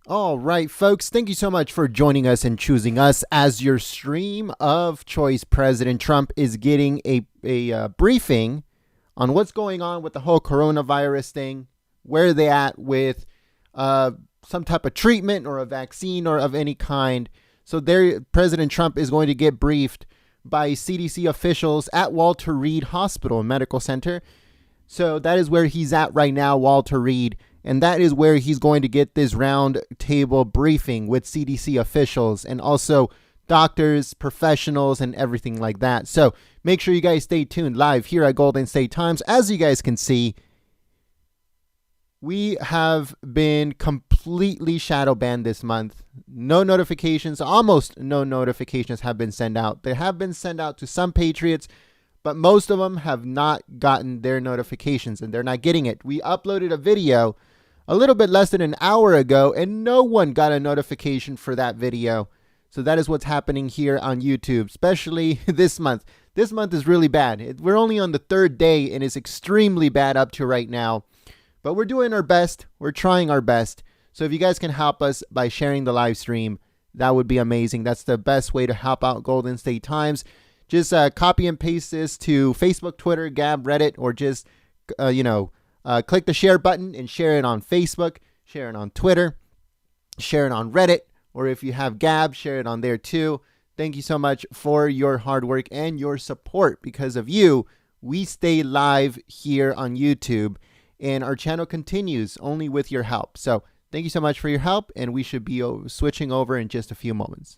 All right, folks, thank you so much for joining us and choosing us as your stream of choice. President Trump is getting a briefing on what's going on with the whole coronavirus thing, where they at with some type of treatment or a vaccine or of any kind. So there, President Trump is going to get briefed by CDC officials at Walter Reed Hospital and Medical Center. So that is where he's at right now, Walter Reed. And that is where he's going to get this round table briefing with CDC officials and also doctors, professionals, and everything like that. So make sure you guys stay tuned live here at Golden State Times. As you guys can see, we have been completely shadow banned this month. No notifications, almost no notifications have been sent out. They have been sent out to some patriots, but most of them have not gotten their notifications and they're not getting it. We uploaded a video a little bit less than an hour ago and no one got a notification for that video. So that is what's happening here on YouTube, especially this month. This month is really bad. We're only on the third day and it's extremely bad up to right now. But we're doing our best. We're trying our best. So if you guys can help us by sharing the live stream, that would be amazing. That's the best way to help out Golden State Times. Just copy and paste this to Facebook, Twitter, Gab, Reddit, or just, click the share button and share it on Facebook, share it on Twitter, share it on Reddit, or if you have Gab, share it on there too. Thank you so much for your hard work and your support. Because of you, we stay live here on YouTube and our channel continues only with your help. So thank you so much for your help, and we should be switching over in just a few moments.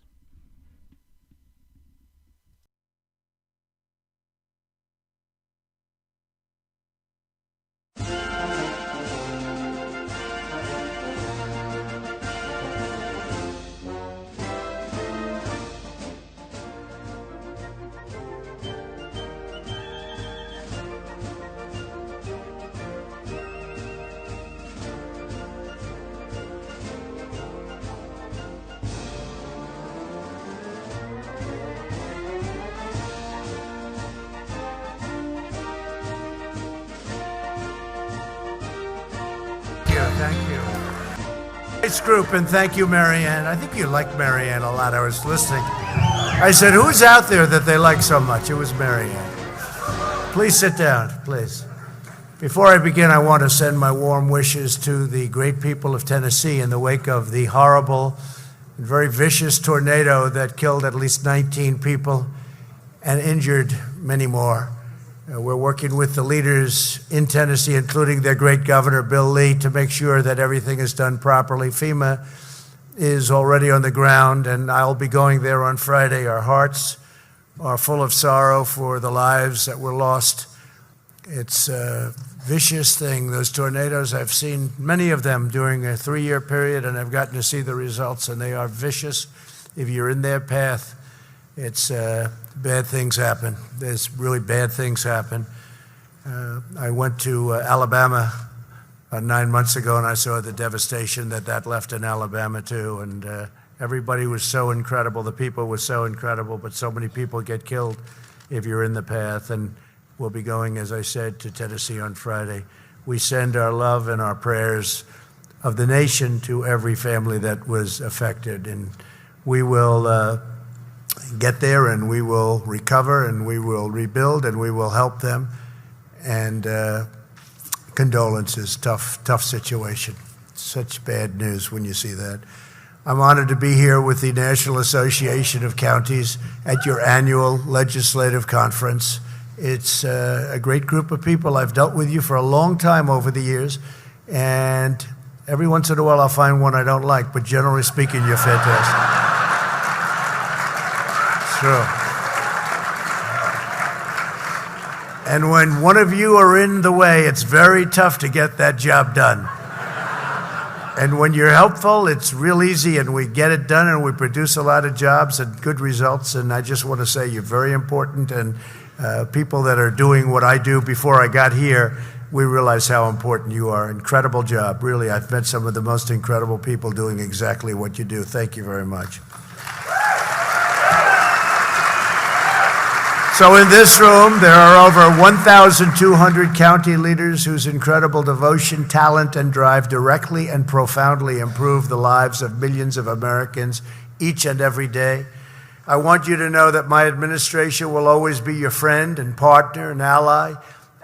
Thank you. Nice group, and thank you, Marianne. I think you like Marianne a lot. I was listening. I said, who's out there that they like so much? It was Marianne. Please sit down, please. Before I begin, I want to send my warm wishes to the great people of Tennessee in the wake of the horrible and very vicious tornado that killed at least 19 people and injured many more. We're working with the leaders in Tennessee, including their great governor, Bill Lee, to make sure that everything is done properly. FEMA is already on the ground, and I'll be going there on Friday. Our hearts are full of sorrow for the lives that were lost. It's a vicious thing. Those tornadoes, I've seen many of them during a 3-year period, and I've gotten to see the results, and they are vicious. If you're in their path, it's bad things happen. There's really bad things happen. I went to Alabama 9 months ago, and I saw the devastation that left in Alabama too. And everybody was so incredible. The people were so incredible, but so many people get killed if you're in the path. And we'll be going, as I said, to Tennessee on Friday. We send our love and our prayers of the nation to every family that was affected, and we will get there, and we will recover, and we will rebuild, and we will help them. And condolences, tough situation. Such bad news when you see that. I'm honored to be here with the National Association of Counties at your annual legislative conference. It's a great group of people. I've dealt with you for a long time over the years, and every once in a while I'll find one I don't like, but generally speaking, you're fantastic. True. And when one of you are in the way, it's very tough to get that job done. And when you're helpful, it's real easy, and we get it done, and we produce a lot of jobs and good results. And I just want to say you're very important, and people that are doing what I do before I got here, we realize how important you are. Incredible job, really. I've met some of the most incredible people doing exactly what you do. Thank you very much. So in this room, there are over 1,200 county leaders whose incredible devotion, talent, and drive directly and profoundly improve the lives of millions of Americans each and every day. I want you to know that my administration will always be your friend and partner and ally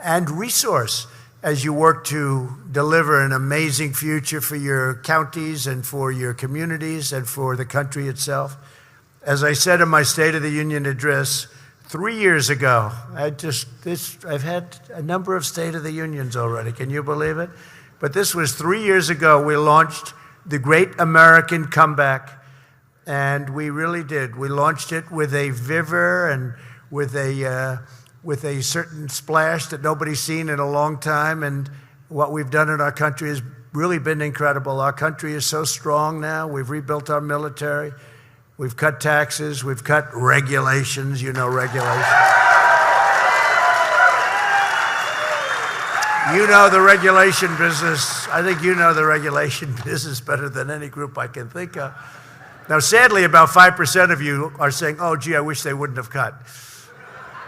and resource as you work to deliver an amazing future for your counties and for your communities and for the country itself. As I said in my State of the Union address 3 years ago, I've had a number of State of the Unions already. Can you believe it? But this was 3 years ago. We launched the Great American Comeback, and we really did. We launched it with a vigor and with a certain splash that nobody's seen in a long time. And what we've done in our country has really been incredible. Our country is so strong now. We've rebuilt our military. We've cut taxes. We've cut regulations. You know regulations. You know the regulation business. I think you know the regulation business better than any group I can think of. Now, sadly, about 5% of you are saying, oh, gee, I wish they wouldn't have cut.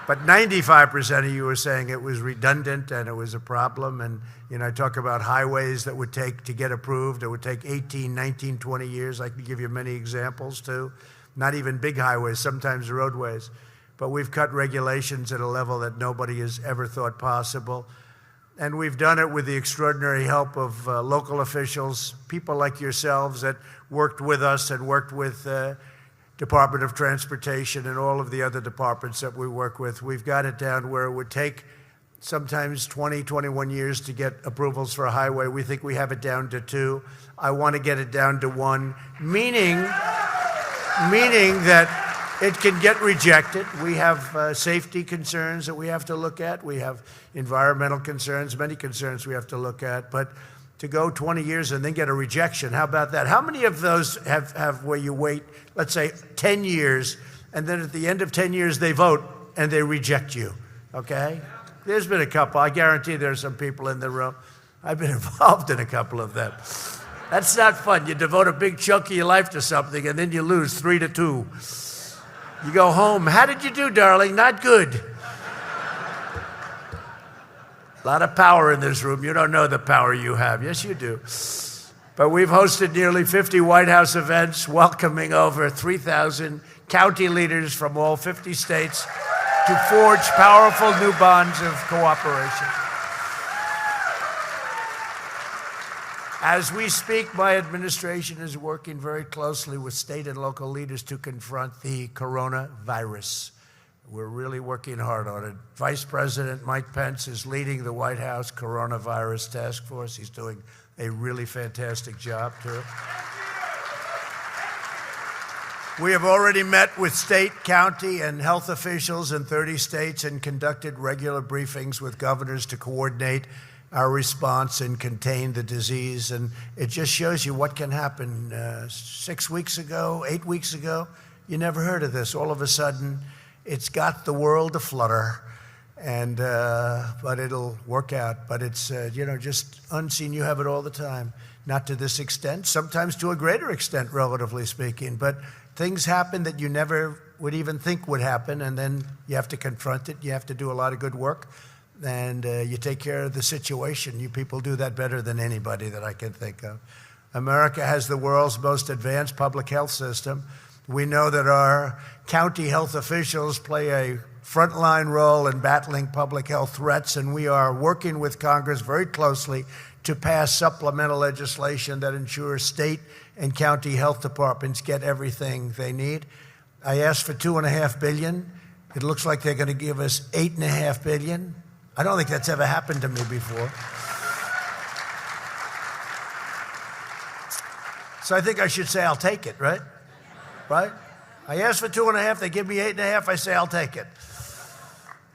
But 95% of you are saying it was redundant and it was a problem. And, you know, I talk about highways that would take to get approved. It would take 18, 19, 20 years. I can give you many examples, too. Not even big highways, sometimes roadways. But we've cut regulations at a level that nobody has ever thought possible. And we've done it with the extraordinary help of local officials, people like yourselves that worked with us and worked with Department of Transportation and all of the other departments that we work with. We've got it down where it would take sometimes 20, 21 years to get approvals for a highway. We think we have it down to 2. I want to get it down to 1, meaning that it can get rejected. We have safety concerns that we have to look at. We have environmental concerns, many concerns we have to look at. But to go 20 years and then get a rejection, how about that? How many of those have where you wait, let's say, 10 years, and then at the end of 10 years they vote and they reject you, okay? There's been a couple. I guarantee there's some people in the room. I've been involved in a couple of them. That's not fun. You devote a big chunk of your life to something and then you lose 3-2. You go home. How did you do, darling? Not good. A lot of power in this room. You don't know the power you have. Yes, you do. But we've hosted nearly 50 White House events, welcoming over 3,000 county leaders from all 50 states to forge powerful new bonds of cooperation. As we speak, my administration is working very closely with state and local leaders to confront the coronavirus. We're really working hard on it. Vice President Mike Pence is leading the White House Coronavirus Task Force. He's doing a really fantastic job, too. We have already met with state, county, and health officials in 30 states and conducted regular briefings with governors to coordinate our response and contain the disease. And it just shows you what can happen. 6 weeks ago, 8 weeks ago, you never heard of this. All of a sudden, it's got the world aflutter, and but it'll work out. But it's just unseen. You have it all the time. Not to this extent, sometimes to a greater extent, relatively speaking. But things happen that you never would even think would happen, and then you have to confront it. You have to do a lot of good work, and you take care of the situation. You people do that better than anybody that I can think of. America has the world's most advanced public health system. We know that our county health officials play a frontline role in battling public health threats, and we are working with Congress very closely to pass supplemental legislation that ensures state and county health departments get everything they need. I asked for $2.5 billion. It looks like they're going to give us $8.5 billion. I don't think that's ever happened to me before. So I think I should say I'll take it, right? Right? I asked for 2.5, they give me 8.5, I say I'll take it.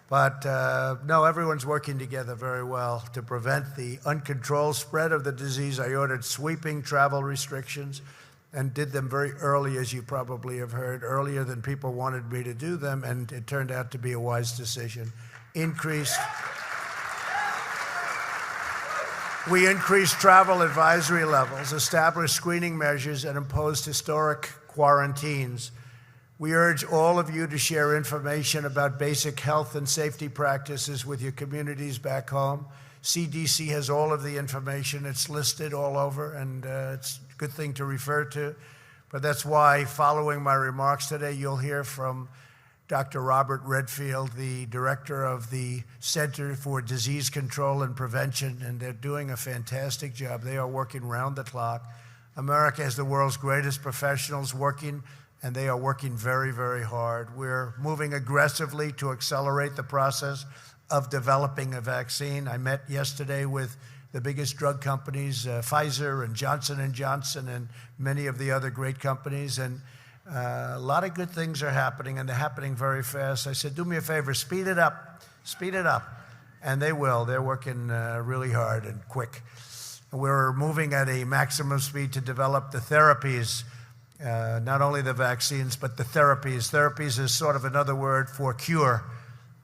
But no, everyone's working together very well to prevent the uncontrolled spread of the disease. I ordered sweeping travel restrictions and did them very early, as you probably have heard, earlier than people wanted me to do them, and it turned out to be a wise decision. We increased travel advisory levels, established screening measures, and imposed historic quarantines. We urge all of you to share information about basic health and safety practices with your communities back home. CDC has all of the information. It's listed all over, and it's a good thing to refer to. But that's why, following my remarks today, you'll hear from Dr. Robert Redfield, the director of the Center for Disease Control and Prevention, and they're doing a fantastic job. They are working round the clock. America has the world's greatest professionals working, and they are working very, very hard. We're moving aggressively to accelerate the process of developing a vaccine. I met yesterday with the biggest drug companies, Pfizer and Johnson & Johnson, and many of the other great companies, and a lot of good things are happening, and they're happening very fast. I said, do me a favor, speed it up, and they will. They're working really hard and quick. We're moving at a maximum speed to develop the therapies, not only the vaccines, but the therapies. Therapies is sort of another word for cure,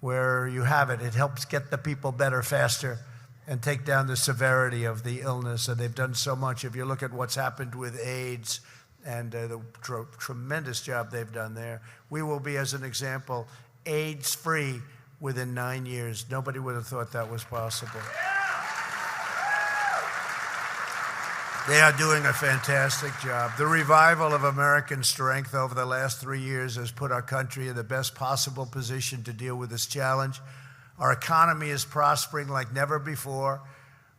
where you have it. It helps get the people better faster and take down the severity of the illness. And they've done so much. If you look at what's happened with AIDS and the tremendous job they've done there, we will be, as an example, AIDS-free within 9 years. Nobody would have thought that was possible. They are doing a fantastic job. The revival of American strength over the last 3 years has put our country in the best possible position to deal with this challenge. Our economy is prospering like never before.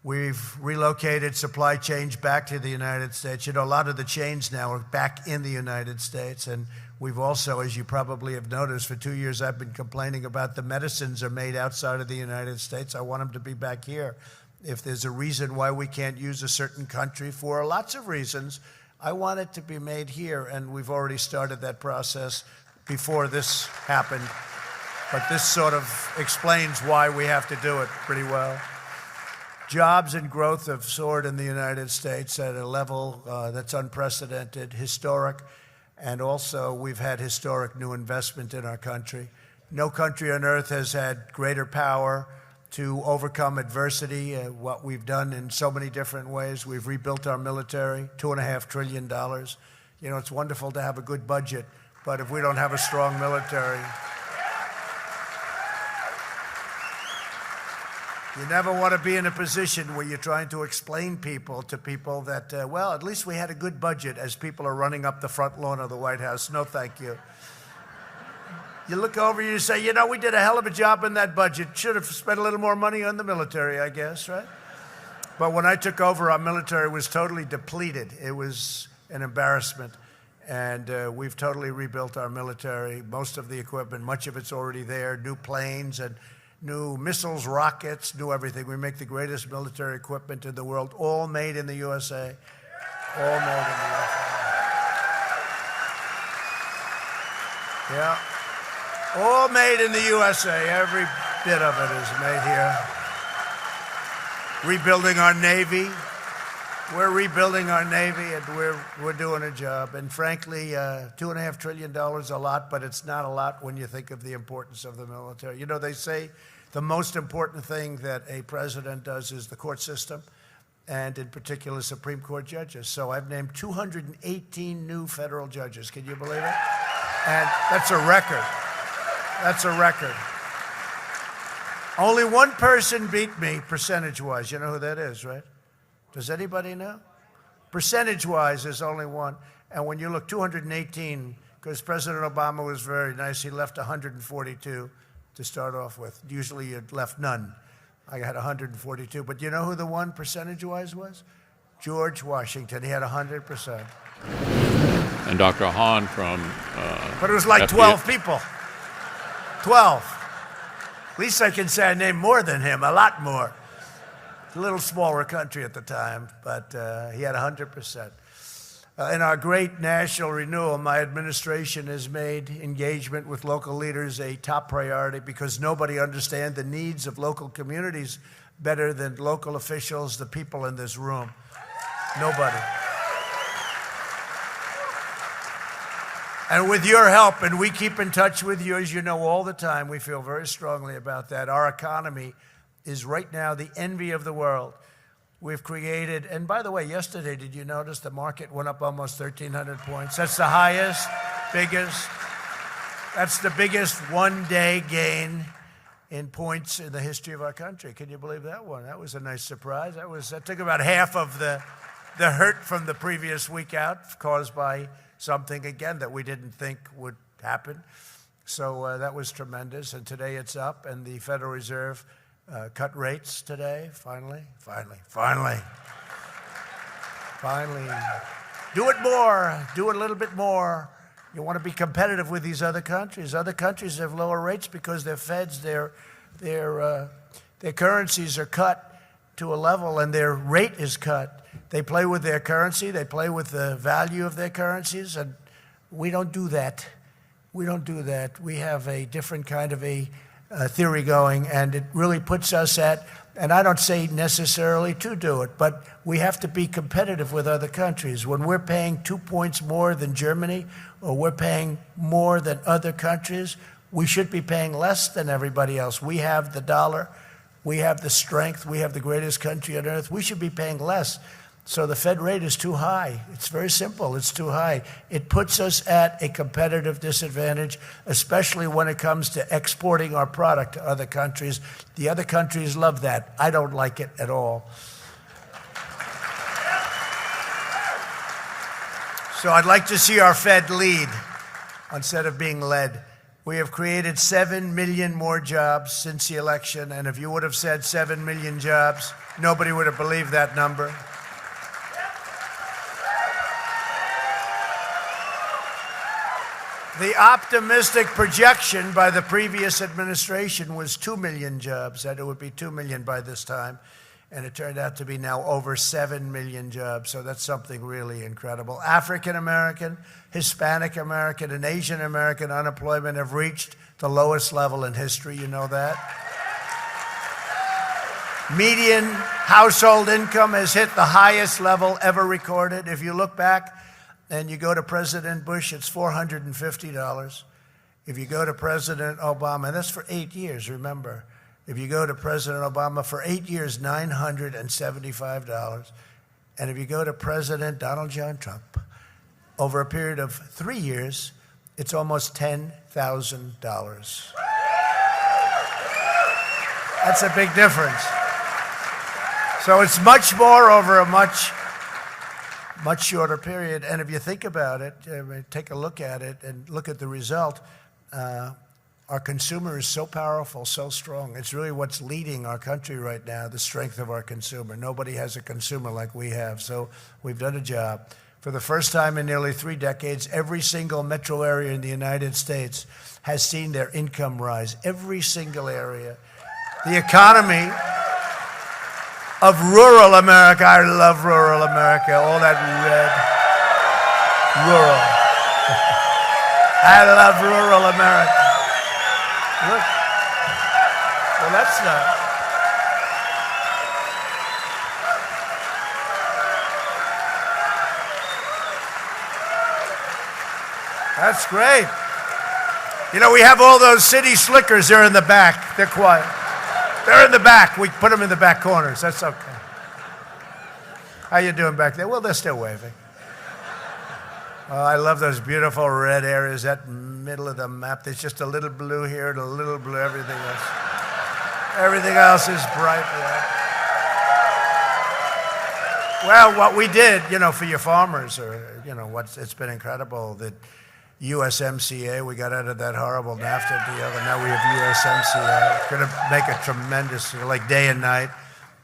We've relocated supply chains back to the United States. You know, a lot of the chains now are back in the United States. And we've also, as you probably have noticed, for 2 years I've been complaining about the medicines are made outside of the United States. I want them to be back here. If there's a reason why we can't use a certain country, for lots of reasons, I want it to be made here, and we've already started that process before this happened. But this sort of explains why we have to do it pretty well. Jobs and growth have soared in the United States at a level that's unprecedented, historic, and also we've had historic new investment in our country. No country on earth has had greater power to overcome adversity, what we've done in so many different ways. We've rebuilt our military, $2.5 trillion. You know, it's wonderful to have a good budget, but if we don't have a strong military, you never want to be in a position where you're trying to explain to people that, well, at least we had a good budget, as people are running up the front lawn of the White House. No, thank you. You look over and you say, you know, we did a hell of a job in that budget. Should have spent a little more money on the military, I guess, right? But when I took over, our military was totally depleted. It was an embarrassment. And we've totally rebuilt our military. Most of the equipment, much of it's already there. New planes and new missiles, rockets, new everything. We make the greatest military equipment in the world, all made in the USA. All made in the USA. Yeah. All made in the USA. Every bit of it is made here. Rebuilding our Navy. We're rebuilding our Navy, and we're doing a job. And frankly, $2.5 trillion is a lot, but it's not a lot when you think of the importance of the military. You know, they say the most important thing that a president does is the court system, and in particular, Supreme Court judges. So I've named 218 new federal judges. Can you believe it? And that's a record. That's a record. Only one person beat me percentage-wise. You know who that is, right? Does anybody know? Percentage-wise, there's only one. And when you look, 218, because President Obama was very nice, he left 142 to start off with. Usually you'd left none. I had 142. But you know who the one percentage-wise was? George Washington. He had 100%. And Dr. Hahn from But it was like 12 people. 12. At least I can say I named more than him, a lot more. A little smaller country at the time, but he had 100%. In our great national renewal, my administration has made engagement with local leaders a top priority because nobody understands the needs of local communities better than local officials, the people in this room. Nobody. And with your help, and we keep in touch with you, as you know, all the time, we feel very strongly about that. Our economy is right now the envy of the world. We've created, and by the way, yesterday, did you notice the market went up almost 1,300 points? That's the highest, biggest That's the biggest one-day gain in points in the history of our country. Can you believe that one? That was a nice surprise. That took about half of the hurt from the previous week out, caused by something, again, that we didn't think would happen. So that was tremendous. And today it's up, and the Federal Reserve cut rates today, finally. Do it more. Do it a little bit more. You want to be competitive with these other countries. Other countries have lower rates because their feds, their currencies are cut to a level and their rate is cut. They play with their currency. They play with the value of their currencies, and we don't do that. We don't do that. We have a different kind of a theory going, and it really puts us at, and I don't say necessarily to do it, but we have to be competitive with other countries. When we're paying 2 points more than Germany, or we're paying more than other countries, we should be paying less than everybody else. We have the dollar, we have the strength, we have the greatest country on earth. We should be paying less. So the Fed rate is too high. It's very simple. It's too high. It puts us at a competitive disadvantage, especially when it comes to exporting our product to other countries. The other countries love that. I don't like it at all. So I'd like to see our Fed lead instead of being led. We have created 7 million more jobs since the election, and if you would have said 7 million jobs, nobody would have believed that number. The optimistic projection by the previous administration was 2 million jobs, that it would be 2 million by this time. And it turned out to be now over 7 million jobs. So that's something really incredible. African American, Hispanic American, and Asian American unemployment have reached the lowest level in history. You know that? Median household income has hit the highest level ever recorded. If you look back and you go to President Bush, it's $450. If you go to President Obama, and that's for 8 years, remember. If you go to President Obama for 8 years, $975. And if you go to President Donald John Trump, over a period of 3 years, it's almost $10,000. That's a big difference. So it's much more over a much shorter period. And if you think about it, take a look at it and look at the result, our consumer is so powerful, so strong. It's really what's leading our country right now, the strength of our consumer. Nobody has a consumer like we have, so we've done a job. For the first time in nearly 3 decades, every single metro area in the United States has seen their income rise. Every single area. The economy of rural America, I love rural America, all that red, rural. I love rural America. Look. Well, that's not. That's great. You know, we have all those city slickers. They're in the back. They're quiet. They're in the back. We put them in the back corners. That's okay. How you doing back there? Well, they're still waving. I love those beautiful red areas, that middle of the map. There's just a little blue here and a little blue, everything else. Everything else is bright red. Well, what we did, you know, for your farmers, or, you know, it's been incredible that USMCA, we got out of that horrible NAFTA deal, and now we have USMCA. Going to make a tremendous, like day and night.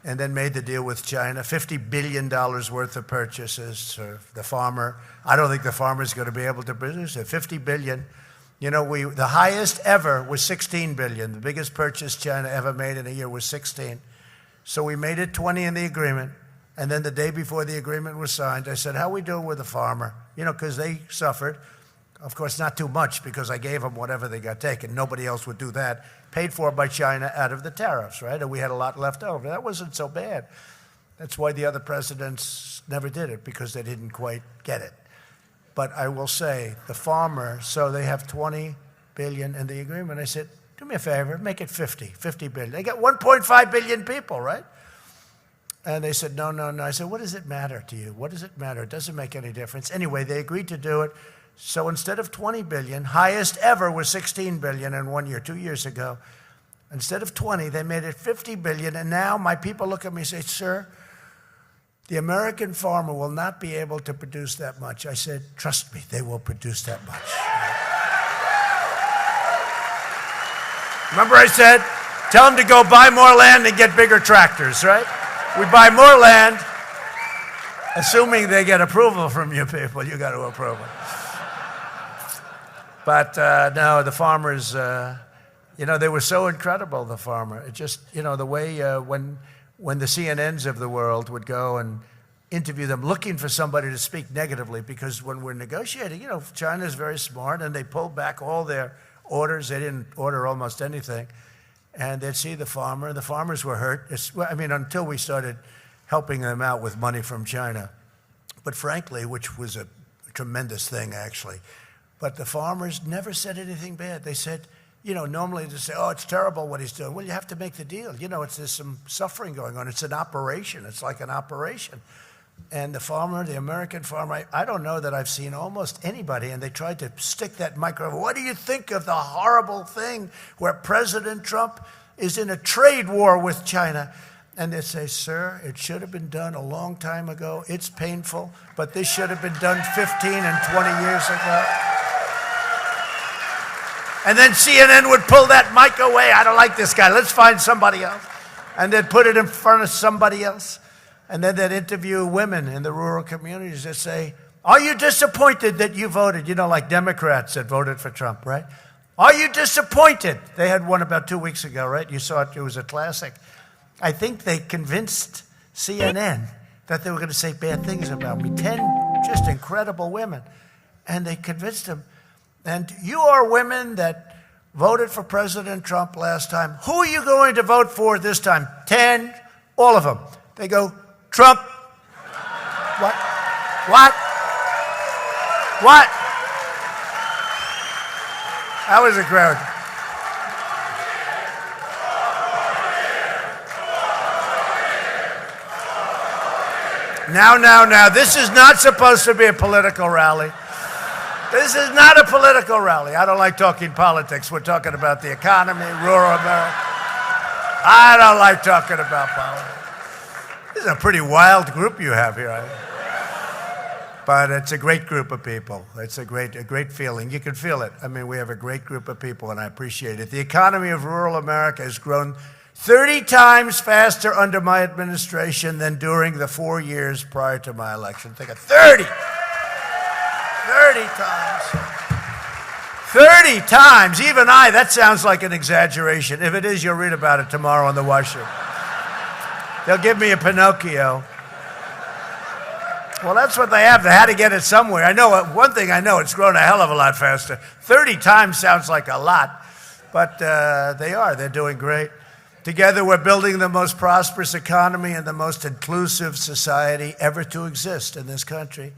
And then made the deal with China, $50 billion worth of purchases for the farmer. I don't think the farmer is going to be able to produce it. $50 billion. You know, the highest ever was $16 billion. The biggest purchase China ever made in a year was 16. So we made it 20 in the agreement. And then the day before the agreement was signed, I said, how are we doing with the farmer? You know, because they suffered. Of course, not too much, because I gave them whatever they got taken. Nobody else would do that. Paid for by China out of the tariffs, right? And we had a lot left over. That wasn't so bad. That's why the other presidents never did it, because they didn't quite get it. But I will say, the farmer, so they have $20 billion in the agreement. I said, do me a favor, make it $50 billion. They got 1.5 billion people, right? And they said, no. I said, what does it matter to you? What does it matter? It doesn't make any difference. Anyway, they agreed to do it. So instead of 20 billion, highest ever was 16 billion in 1 year, 2 years ago. Instead of 20, they made it 50 billion. And now my people look at me and say, sir, the American farmer will not be able to produce that much. I said, trust me, they will produce that much. Remember I said, tell them to go buy more land and get bigger tractors, right? We buy more land, assuming they get approval from you people. You got to approve it. But no, the farmers, they were so incredible, the farmer. It just, the way when the CNNs of the world would go and interview them, looking for somebody to speak negatively, because when we're negotiating, China's very smart, and they pulled back all their orders. They didn't order almost anything. And they'd see the farmer. The farmers were hurt. Until we started helping them out with money from China. But frankly, which was a tremendous thing, actually. But the farmers never said anything bad. They said, normally they say, oh, it's terrible what he's doing. Well, you have to make the deal. There's some suffering going on. It's an operation. It's like an operation. And the farmer, the American farmer, I don't know that I've seen almost anybody, and they tried to stick that microphone. What do you think of the horrible thing where President Trump is in a trade war with China? And they say, sir, it should have been done a long time ago. It's painful, but this should have been done 15 and 20 years ago. And then CNN would pull that mic away. I don't like this guy. Let's find somebody else. And they'd put it in front of somebody else. And then they'd interview women in the rural communities that say, are you disappointed that you voted? Like Democrats that voted for Trump, right? Are you disappointed? They had one about 2 weeks ago, right? You saw it. It was a classic. I think they convinced CNN that they were going to say bad things about me. 10 just incredible women. And they convinced them. And you are women that voted for President Trump last time. Who are you going to vote for this time? 10, all of them. They go, Trump. What? What? What? That was a crowd. Now, this is not supposed to be a political rally. This is not a political rally. I don't like talking politics. We're talking about the economy, rural America. I don't like talking about politics. This is a pretty wild group you have here. But it's a great group of people. It's a great feeling. You can feel it. We have a great group of people, and I appreciate it. The economy of rural America has grown 30 times faster under my administration than during the 4 years prior to my election. Think of 30. 30 times. 30 times. Even that sounds like an exaggeration. If it is, you'll read about it tomorrow in the Washington. They'll give me a Pinocchio. Well, that's what they have. They had to get it somewhere. I know one thing I know, it's grown a hell of a lot faster. 30 times sounds like a lot, but they're doing great. Together, we're building the most prosperous economy and the most inclusive society ever to exist in this country.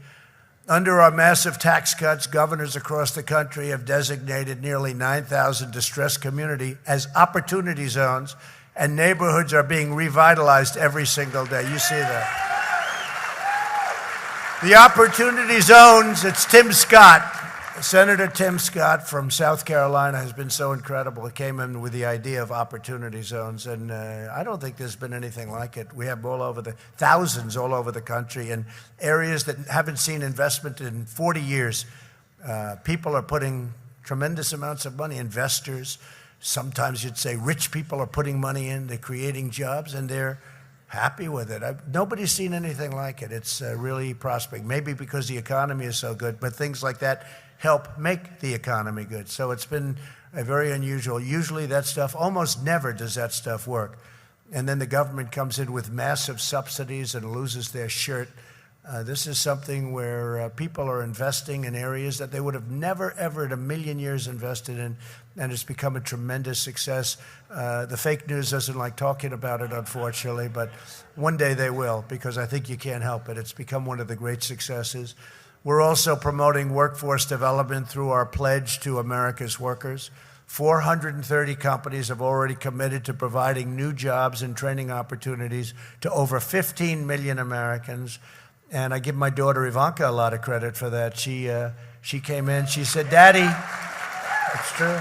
Under our massive tax cuts, governors across the country have designated nearly 9,000 distressed communities as opportunity zones, and neighborhoods are being revitalized every single day. You see that. The opportunity zones, it's Tim Scott. Senator Tim Scott from South Carolina has been so incredible. He came in with the idea of opportunity zones, and I don't think there's been anything like it. We have thousands all over the country in areas that haven't seen investment in 40 years. People are putting tremendous amounts of money, investors. Sometimes you'd say rich people are putting money in, they're creating jobs, and they're happy with it. Nobody's seen anything like it. It's really prospering. Maybe because the economy is so good, but things like that help make the economy good. So it's been very unusual. Usually that stuff, almost never does that stuff work. And then the government comes in with massive subsidies and loses their shirt. This is something where people are investing in areas that they would have never, ever in a million years invested in, and it's become a tremendous success. The fake news doesn't like talking about it, unfortunately, but one day they will, because I think you can't help it. It's become one of the great successes. We're also promoting workforce development through our pledge to America's workers. 430 companies have already committed to providing new jobs and training opportunities to over 15 million Americans. And I give my daughter Ivanka a lot of credit for that. She She came in, she said, Daddy, it's true.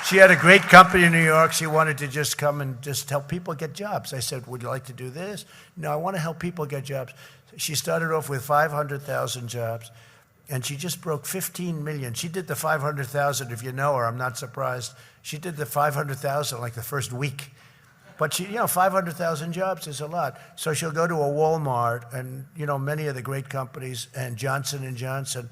She had a great company in New York. She wanted to just come and just help people get jobs. I said, would you like to do this? No, I want to help people get jobs. She started off with 500,000 jobs, and she just broke 15 million. She did the 500,000, if you know her, I'm not surprised. She did the 500,000 like the first week. But she, 500,000 jobs is a lot. So she'll go to a Walmart and, many of the great companies and Johnson & Johnson,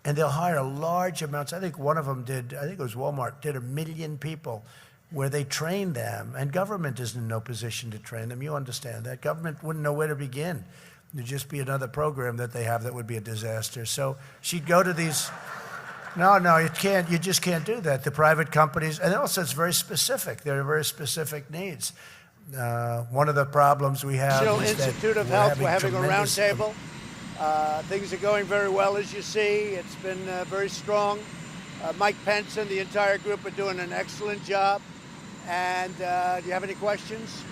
and they'll hire large amounts. I think one of them did, I think it was Walmart, did 1 million people where they trained them. And government is in no position to train them. You understand that. Government wouldn't know where to begin. There'd just be another program that they have that would be a disaster. So she'd go to these, no, you can't, you just can't do that. The private companies, and also it's very specific. There are very specific needs. One of the problems we have National is Institute that of Health, we're having a tremendous- roundtable. Things are going very well, as you see. It's been very strong. Mike Pence and the entire group are doing an excellent job. And do you have any questions?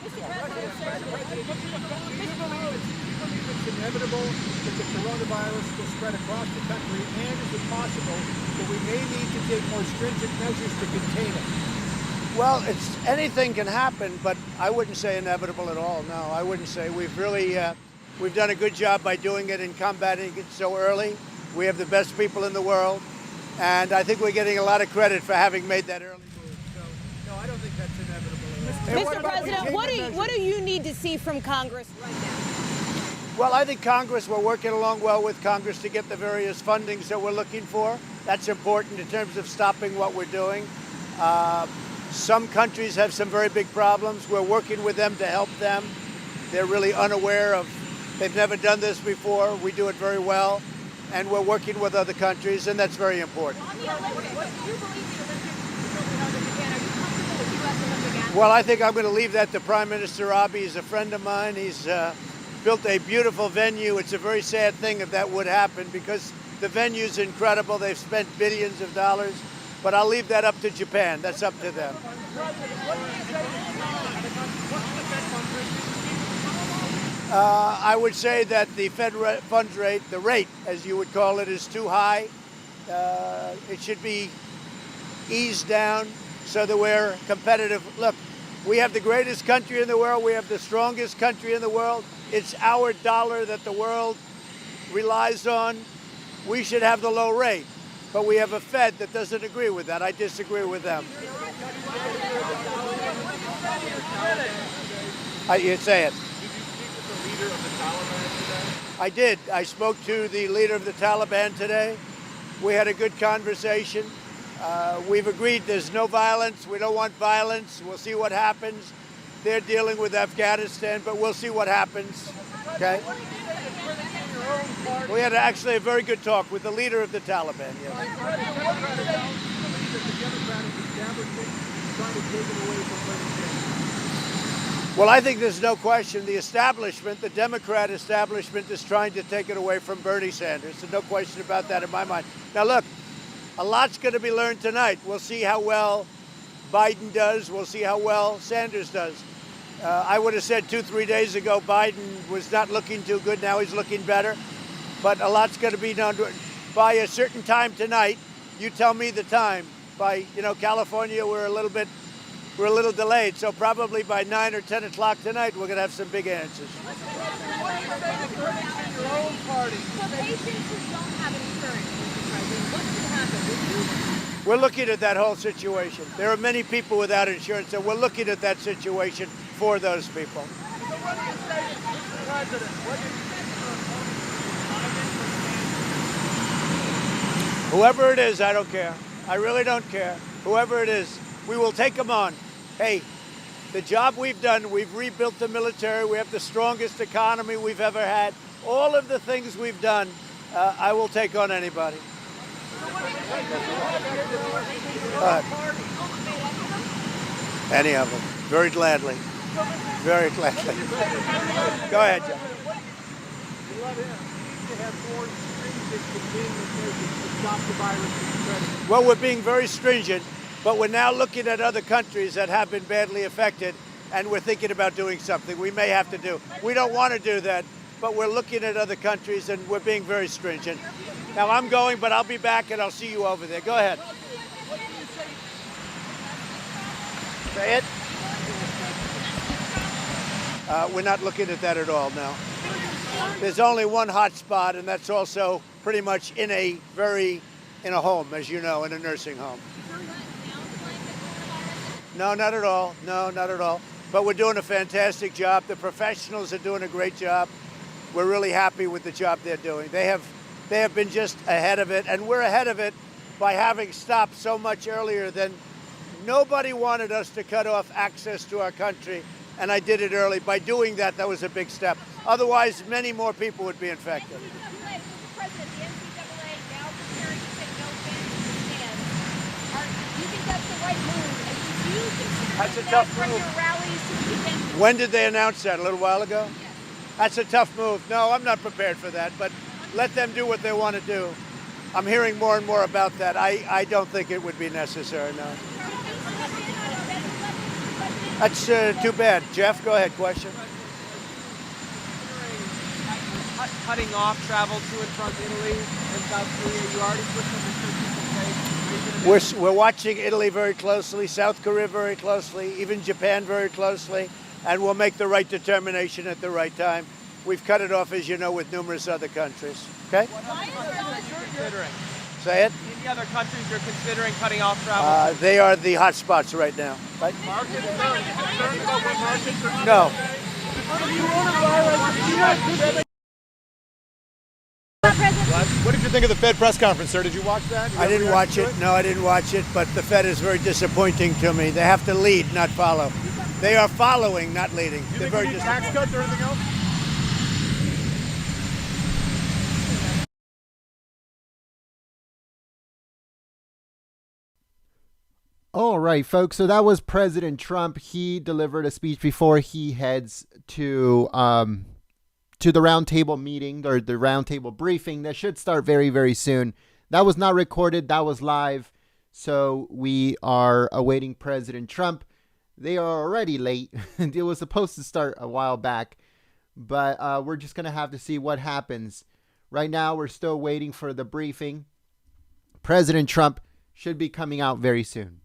It's inevitable that the coronavirus will spread across the country, and is it possible that we may need to take more stringent measures to contain it? Well, anything can happen, but I wouldn't say inevitable at all. No, I wouldn't say. We've really we've done a good job by doing it and combating it so early. We have the best people in the world, and I think we're getting a lot of credit for having made that early move. So, no, I don't think that's inevitable at all. Mr. President, what do you need to see from Congress right now? Well, I think Congress, we're working along well with Congress to get the various fundings that we're looking for. That's important in terms of stopping what we're doing. Some countries have some very big problems. We're working with them to help them. They're really unaware of, they've never done this before. We do it very well. And we're working with other countries, and that's very important. On the Olympics, do you believe the Olympics will be held in Japan? Are you comfortable with U.S. Olympic athletes? Well, I think I'm going to leave that to Prime Minister Abe. He's a friend of mine. He's built a beautiful venue. It's a very sad thing if that would happen, because the venue's incredible. They've spent billions of dollars. But I'll leave that up to Japan. That's up to them. I would say that the Fed funds rate, the rate, as you would call it, is too high. It should be eased down so that we're competitive. Look, we have the greatest country in the world. We have the strongest country in the world. It's our dollar that the world relies on. We should have the low rate. But we have a Fed that doesn't agree with that. I disagree with them. You say it. Did you speak with the leader of the Taliban today? I did. I spoke to the leader of the Taliban today. We had a good conversation. We've agreed there's no violence. We don't want violence. We'll see what happens. They're dealing with Afghanistan, but we'll see what happens. Okay? We had actually a very good talk with the leader of the Taliban. Yes. Well, I think there's no question the establishment, the Democrat establishment, is trying to take it away from Bernie Sanders. There's no question about that in my mind. Now, look, a lot's going to be learned tonight. We'll see how well Biden does. We'll see how well Sanders does. I would have said 2-3 days ago Biden was not looking too good. Now he's looking better. But a lot's going to be done by a certain time tonight. You tell me the time. By, California, we're a little delayed. So probably by 9 or 10 o'clock tonight, we're going to have some big answers. So patients who don't have insurance, Mr. President, what should happen? We're looking at that whole situation. There are many people without insurance, and we're looking at that situation for those people. Whoever it is, I don't care. I really don't care. Whoever it is, we will take them on. Hey, the job we've done, we've rebuilt the military. We have the strongest economy we've ever had. All of the things we've done, I will take on anybody. Any of them. Very gladly. Very gladly. Go ahead, John. Well, we're being very stringent, but we're now looking at other countries that have been badly affected, and we're thinking about doing something we may have to do. We don't want to do that, but we're looking at other countries and we're being very stringent. Now I'm going, but I'll be back and I'll see you over there. Go ahead. Say it. We're not looking at that at all now. There's only one hot spot, and that's also pretty much in a home, as you know, in a nursing home. No, not at all. No, not at all. But we're doing a fantastic job. The professionals are doing a great job. We're really happy with the job they're doing. They have been just ahead of it, and we're ahead of it by having stopped so much earlier than nobody wanted us to cut off access to our country, and I did it early. By doing that, that was a big step. Otherwise, many more people would be infected. That's a tough move. When did they announce that? A little while ago? Yes. That's a tough move. No, I'm not prepared for that, but let them do what they want to do. I'm hearing more and more about that. I don't think it would be necessary, no. That's too bad. Jeff, go ahead. Question? Cutting off travel to and from Italy and South Korea, you already put some restrictions in place. We're watching Italy very closely, South Korea very closely, even Japan very closely, and we'll make the right determination at the right time. We've cut it off, as you know, with numerous other countries. Okay? What other countries are you considering? Say it. Any other countries you're considering cutting off travel? They are the hot spots right now. Right? No. What did you think of the Fed press conference, sir? Did you watch that? I didn't watch it. No, I didn't watch it, but the Fed is very disappointing to me. They have to lead, not follow. They are following, not leading. They're very disappointing. Tax cuts or anything else? All right, folks. So that was President Trump. He delivered a speech before he heads to the roundtable meeting, or the roundtable briefing that should start very, very soon. That was not recorded. That was live. So we are awaiting President Trump. They are already late. It was supposed to start a while back, but we're just going to have to see what happens. Right now, we're still waiting for the briefing. President Trump should be coming out very soon.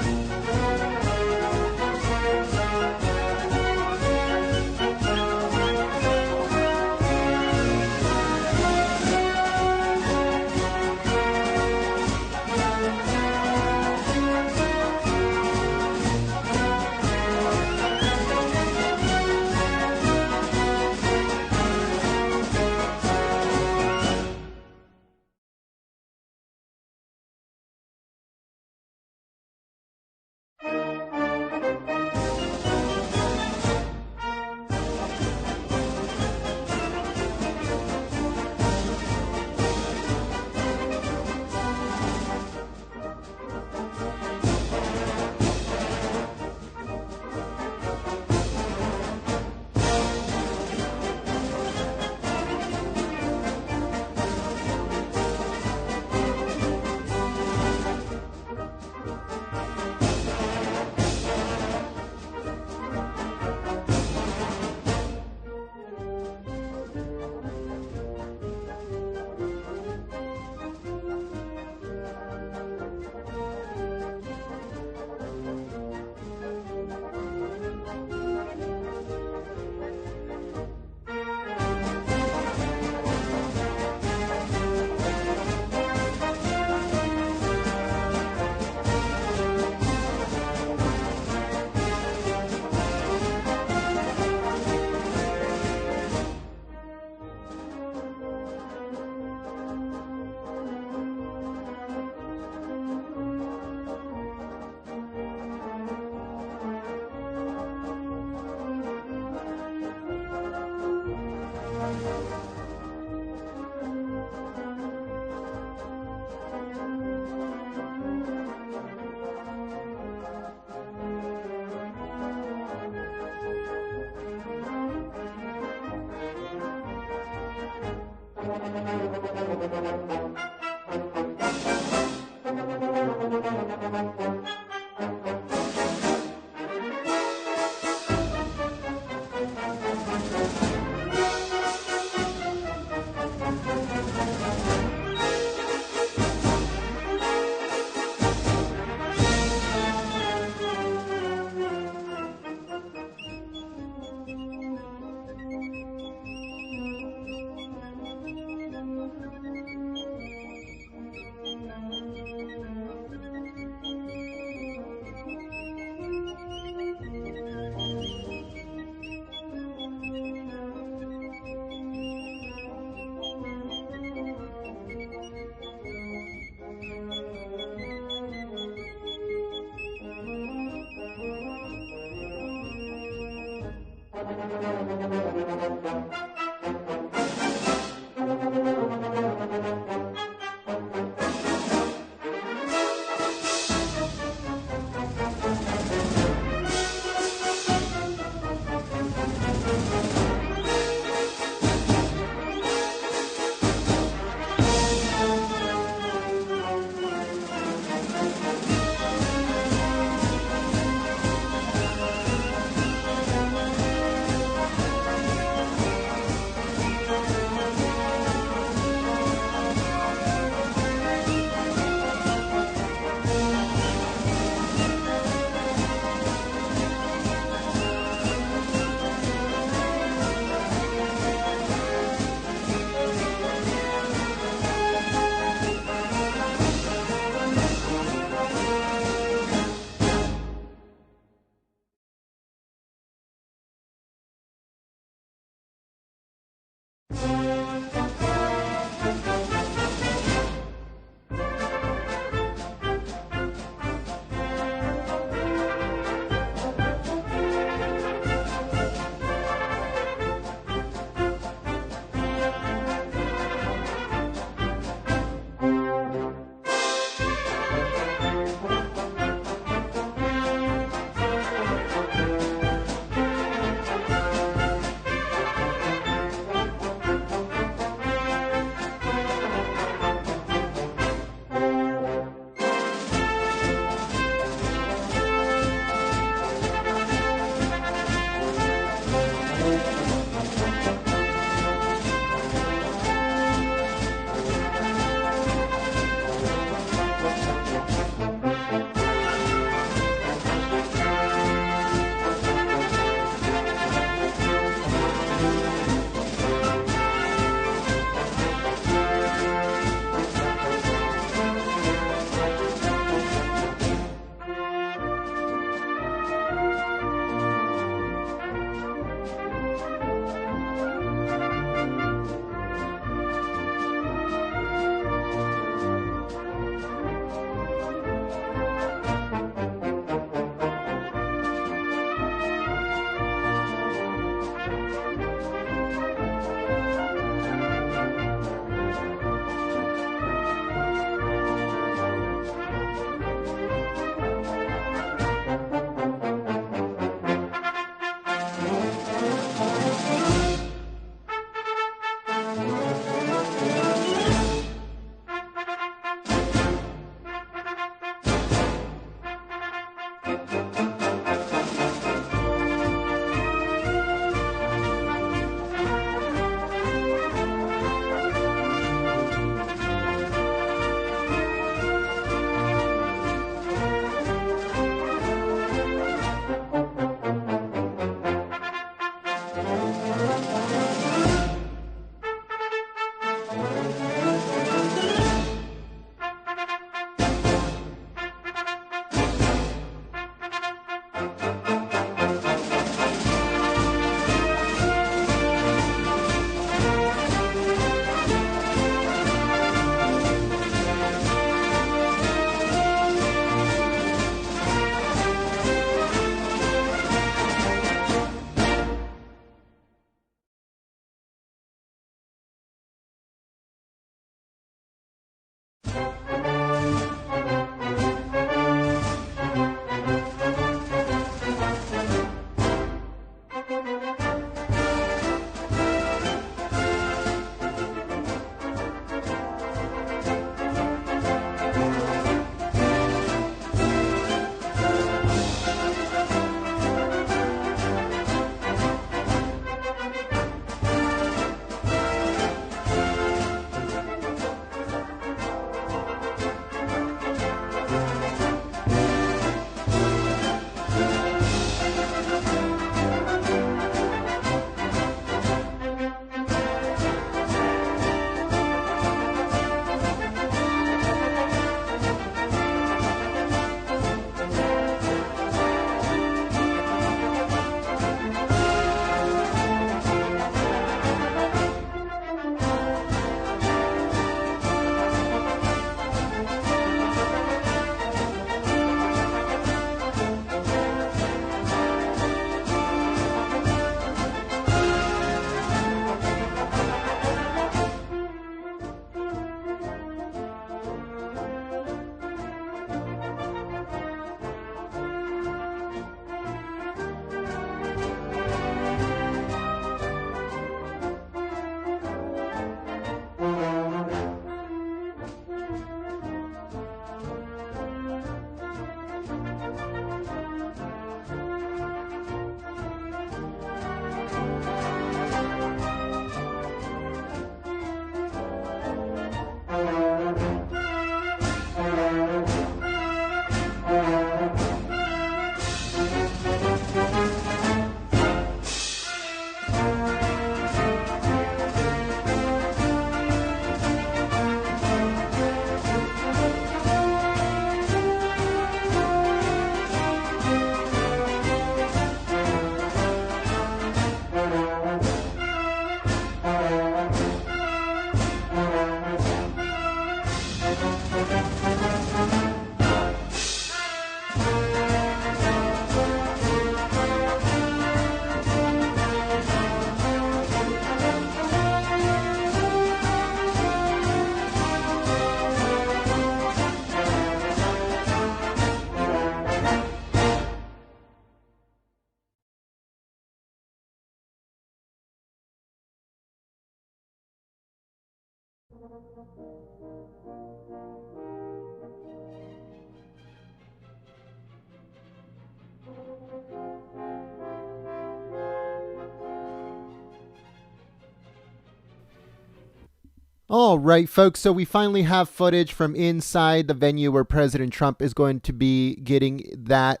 All right, folks. So we finally have footage from inside the venue where President Trump is going to be getting that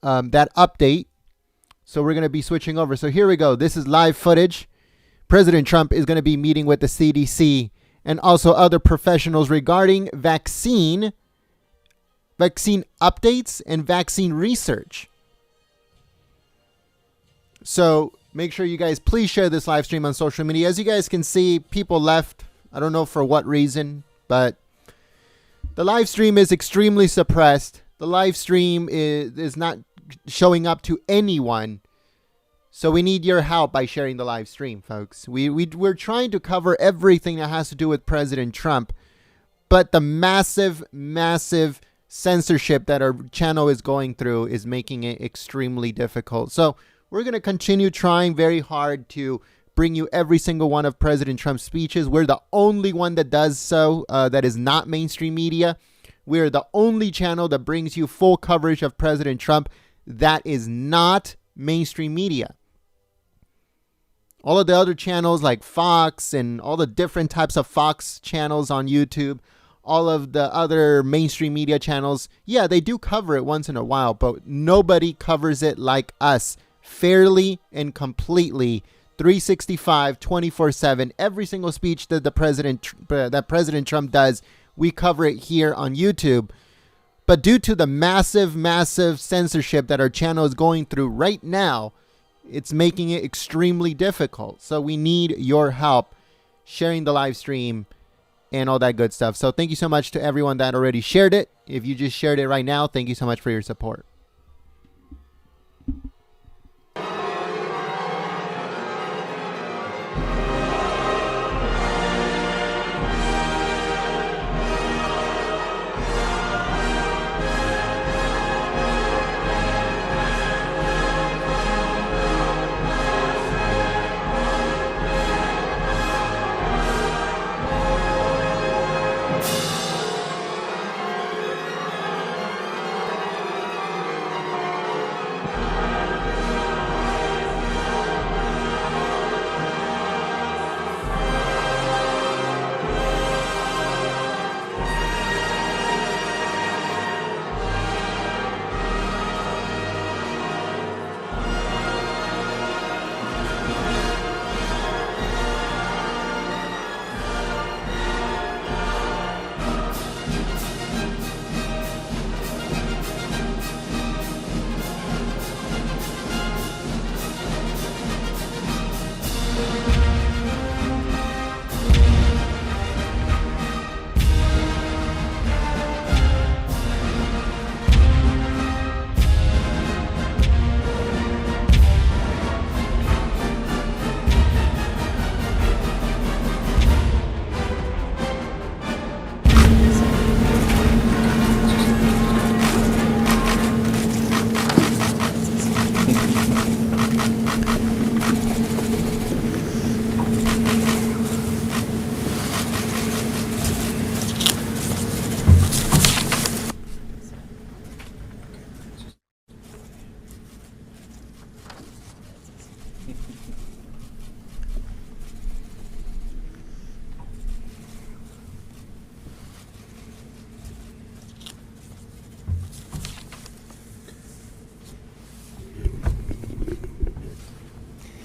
update. So we're going to be switching over. So here we go. This is live footage. President Trump is going to be meeting with the CDC and also other professionals regarding vaccine updates and vaccine research. So make sure you guys please share this live stream on social media. As you guys can see, people left. I don't know for what reason, but the live stream is extremely suppressed. The live stream is not showing up to anyone. So we need your help by sharing the live stream, folks. We're trying to cover everything that has to do with President Trump, but the massive censorship that our channel is going through is making it extremely difficult. So we're going to continue trying very hard to bring you every single one of President Trump's speeches. We're the only one that does so, that is not mainstream media. We're the only channel that brings you full coverage of President Trump that is not mainstream media. All of the other channels like Fox and all the different types of Fox channels on YouTube, all of the other mainstream media channels, yeah, they do cover it once in a while, but nobody covers it like us, fairly and completely, 365, 24/7. Every single speech that President Trump does, we cover it here on YouTube. But due to the massive censorship that our channel is going through right now, it's making it extremely difficult. So we need your help sharing the live stream and all that good stuff. So thank you so much to everyone that already shared it. If you just shared it right now, thank you so much for your support.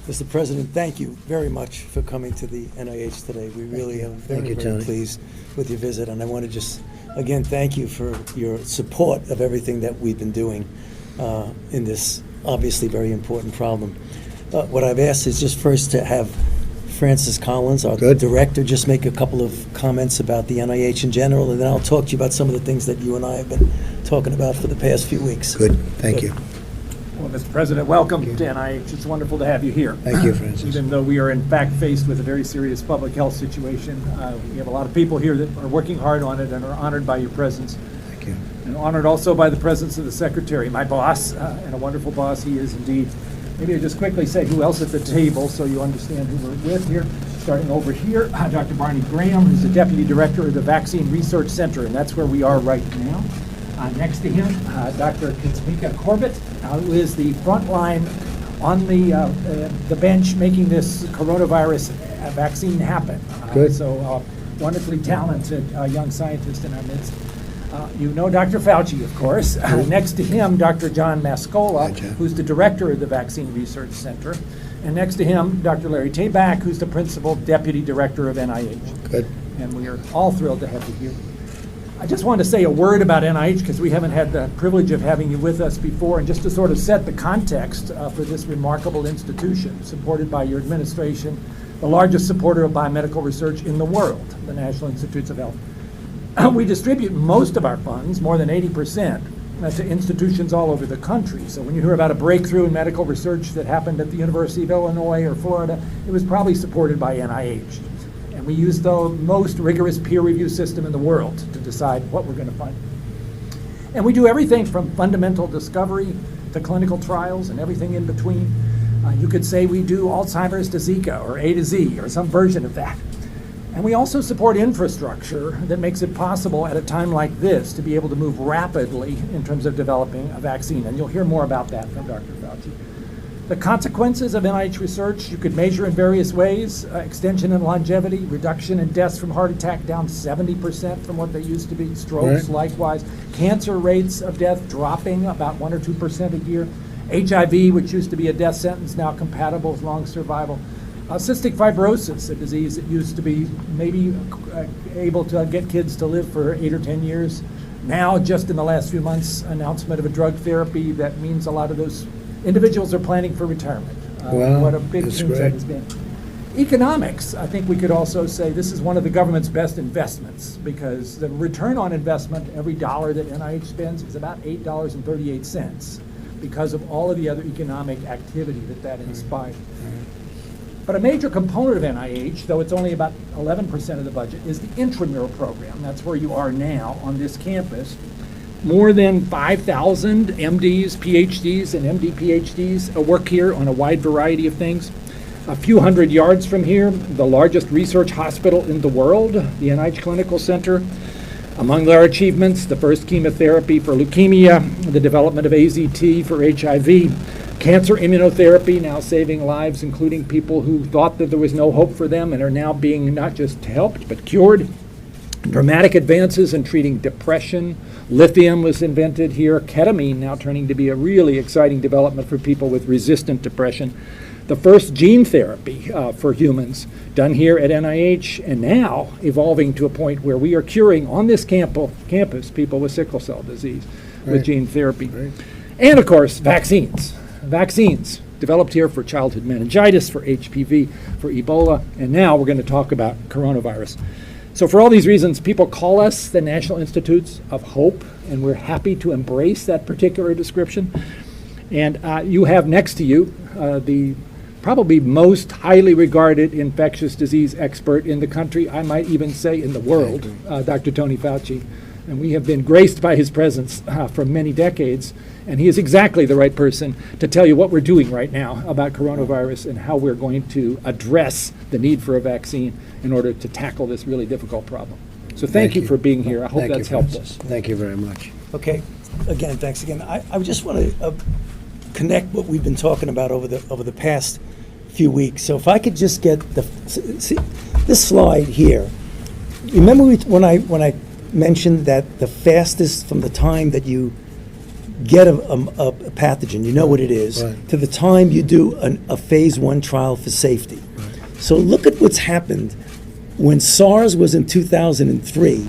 Mr. President, thank you very much for coming to the NIH today. We really are very pleased with your visit, and I want to just, again, thank you for your support of everything that we've been doing in this obviously very important problem. What I've asked is just first to have Francis Collins, our director, just make a couple of comments about the NIH in general, and then I'll talk to you about some of the things that you and I have been talking about for the past few weeks. Good. Thank you. Well, Mr. President, welcome to NIH. It's wonderful to have you here. Thank you, Francis. Even though we are in fact faced with a very serious public health situation, we have a lot of people here that are working hard on it and are honored by your presence. Thank you. And honored also by the presence of the Secretary, my boss, and a wonderful boss he is indeed. Maybe I'll just quickly say who else at the table so you understand who we're with here. Starting over here, Dr. Barney Graham, who's the Deputy Director of the Vaccine Research Center, and that's where we are right now. Next to him, Dr. Katsmika Corbett, who is the front line on the bench making this coronavirus vaccine happen. Good. So wonderfully talented young scientist in our midst. You know Dr. Fauci, of course. Next to him, Dr. John Mascola, who's the director of the Vaccine Research Center. And next to him, Dr. Larry Tabak, who's the principal deputy director of NIH. Good. And we are all thrilled to have you here. I just wanted to say a word about NIH because we haven't had the privilege of having you with us before, and just to sort of set the context for this remarkable institution supported by your administration, the largest supporter of biomedical research in the world, the National Institutes of Health. We distribute most of our funds, more than 80%, to institutions all over the country. So when you hear about a breakthrough in medical research that happened at the University of Illinois or Florida, it was probably supported by NIH. And we use the most rigorous peer review system in the world to decide what we're going to fund. And we do everything from fundamental discovery to clinical trials and everything in between. You could say we do Alzheimer's to Zika or A to Z or some version of that. And we also support infrastructure that makes it possible at a time like this to be able to move rapidly in terms of developing a vaccine. And you'll hear more about that from Dr. Fauci. The consequences of NIH research you could measure in various ways: extension in longevity, reduction in deaths from heart attack down 70% from what they used to be, strokes likewise, cancer rates of death dropping about 1 or 2% a year, HIV, which used to be a death sentence, now compatible with long survival, cystic fibrosis, a disease that used to be maybe able to get kids to live for 8 or 10 years. Now, just in the last few months, announcement of a drug therapy that means a lot of those individuals are planning for retirement. Wow, what a big that's change that great. has been. Economics, I think we could also say this is one of the government's best investments, because the return on investment, every dollar that NIH spends, is about $8.38 because of all of the other economic activity that inspired. But a major component of NIH, though it's only about 11% of the budget, is the intramural program. That's where you are now on this campus. More than 5,000 MDs, PhDs, and MD PhDs work here on a wide variety of things. A few hundred yards from here, the largest research hospital in the world, the NIH Clinical Center. Among their achievements, the first chemotherapy for leukemia, the development of AZT for HIV, cancer immunotherapy, now saving lives, including people who thought that there was no hope for them and are now being not just helped, but cured. Dramatic advances in treating depression. Lithium was invented here. Ketamine now turning to be a really exciting development for people with resistant depression. The first gene therapy for humans done here at NIH, and now evolving to a point where we are curing on this campus people with sickle cell disease with gene therapy. And of course, vaccines. Vaccines developed here for childhood meningitis, for HPV, for Ebola, and now we're going to talk about coronavirus. So for all these reasons, people call us the National Institutes of Hope, and we're happy to embrace that particular description. And you have next to you the probably most highly regarded infectious disease expert in the country, I might even say in the world, Dr. Tony Fauci. And we have been graced by his presence for many decades, and he is exactly the right person to tell you what we're doing right now about coronavirus and how we're going to address the need for a vaccine in order to tackle this really difficult problem. So thank you for being here. I hope that's helpful. Thank you very much. Okay, again, thanks again. I just want to connect what we've been talking about over the past few weeks. So if I could just get this slide here. Remember when I mentioned that the fastest from the time that you get a pathogen, you know what it is, to the time you do a phase 1 trial for safety. So look at what's happened when SARS was in 2003.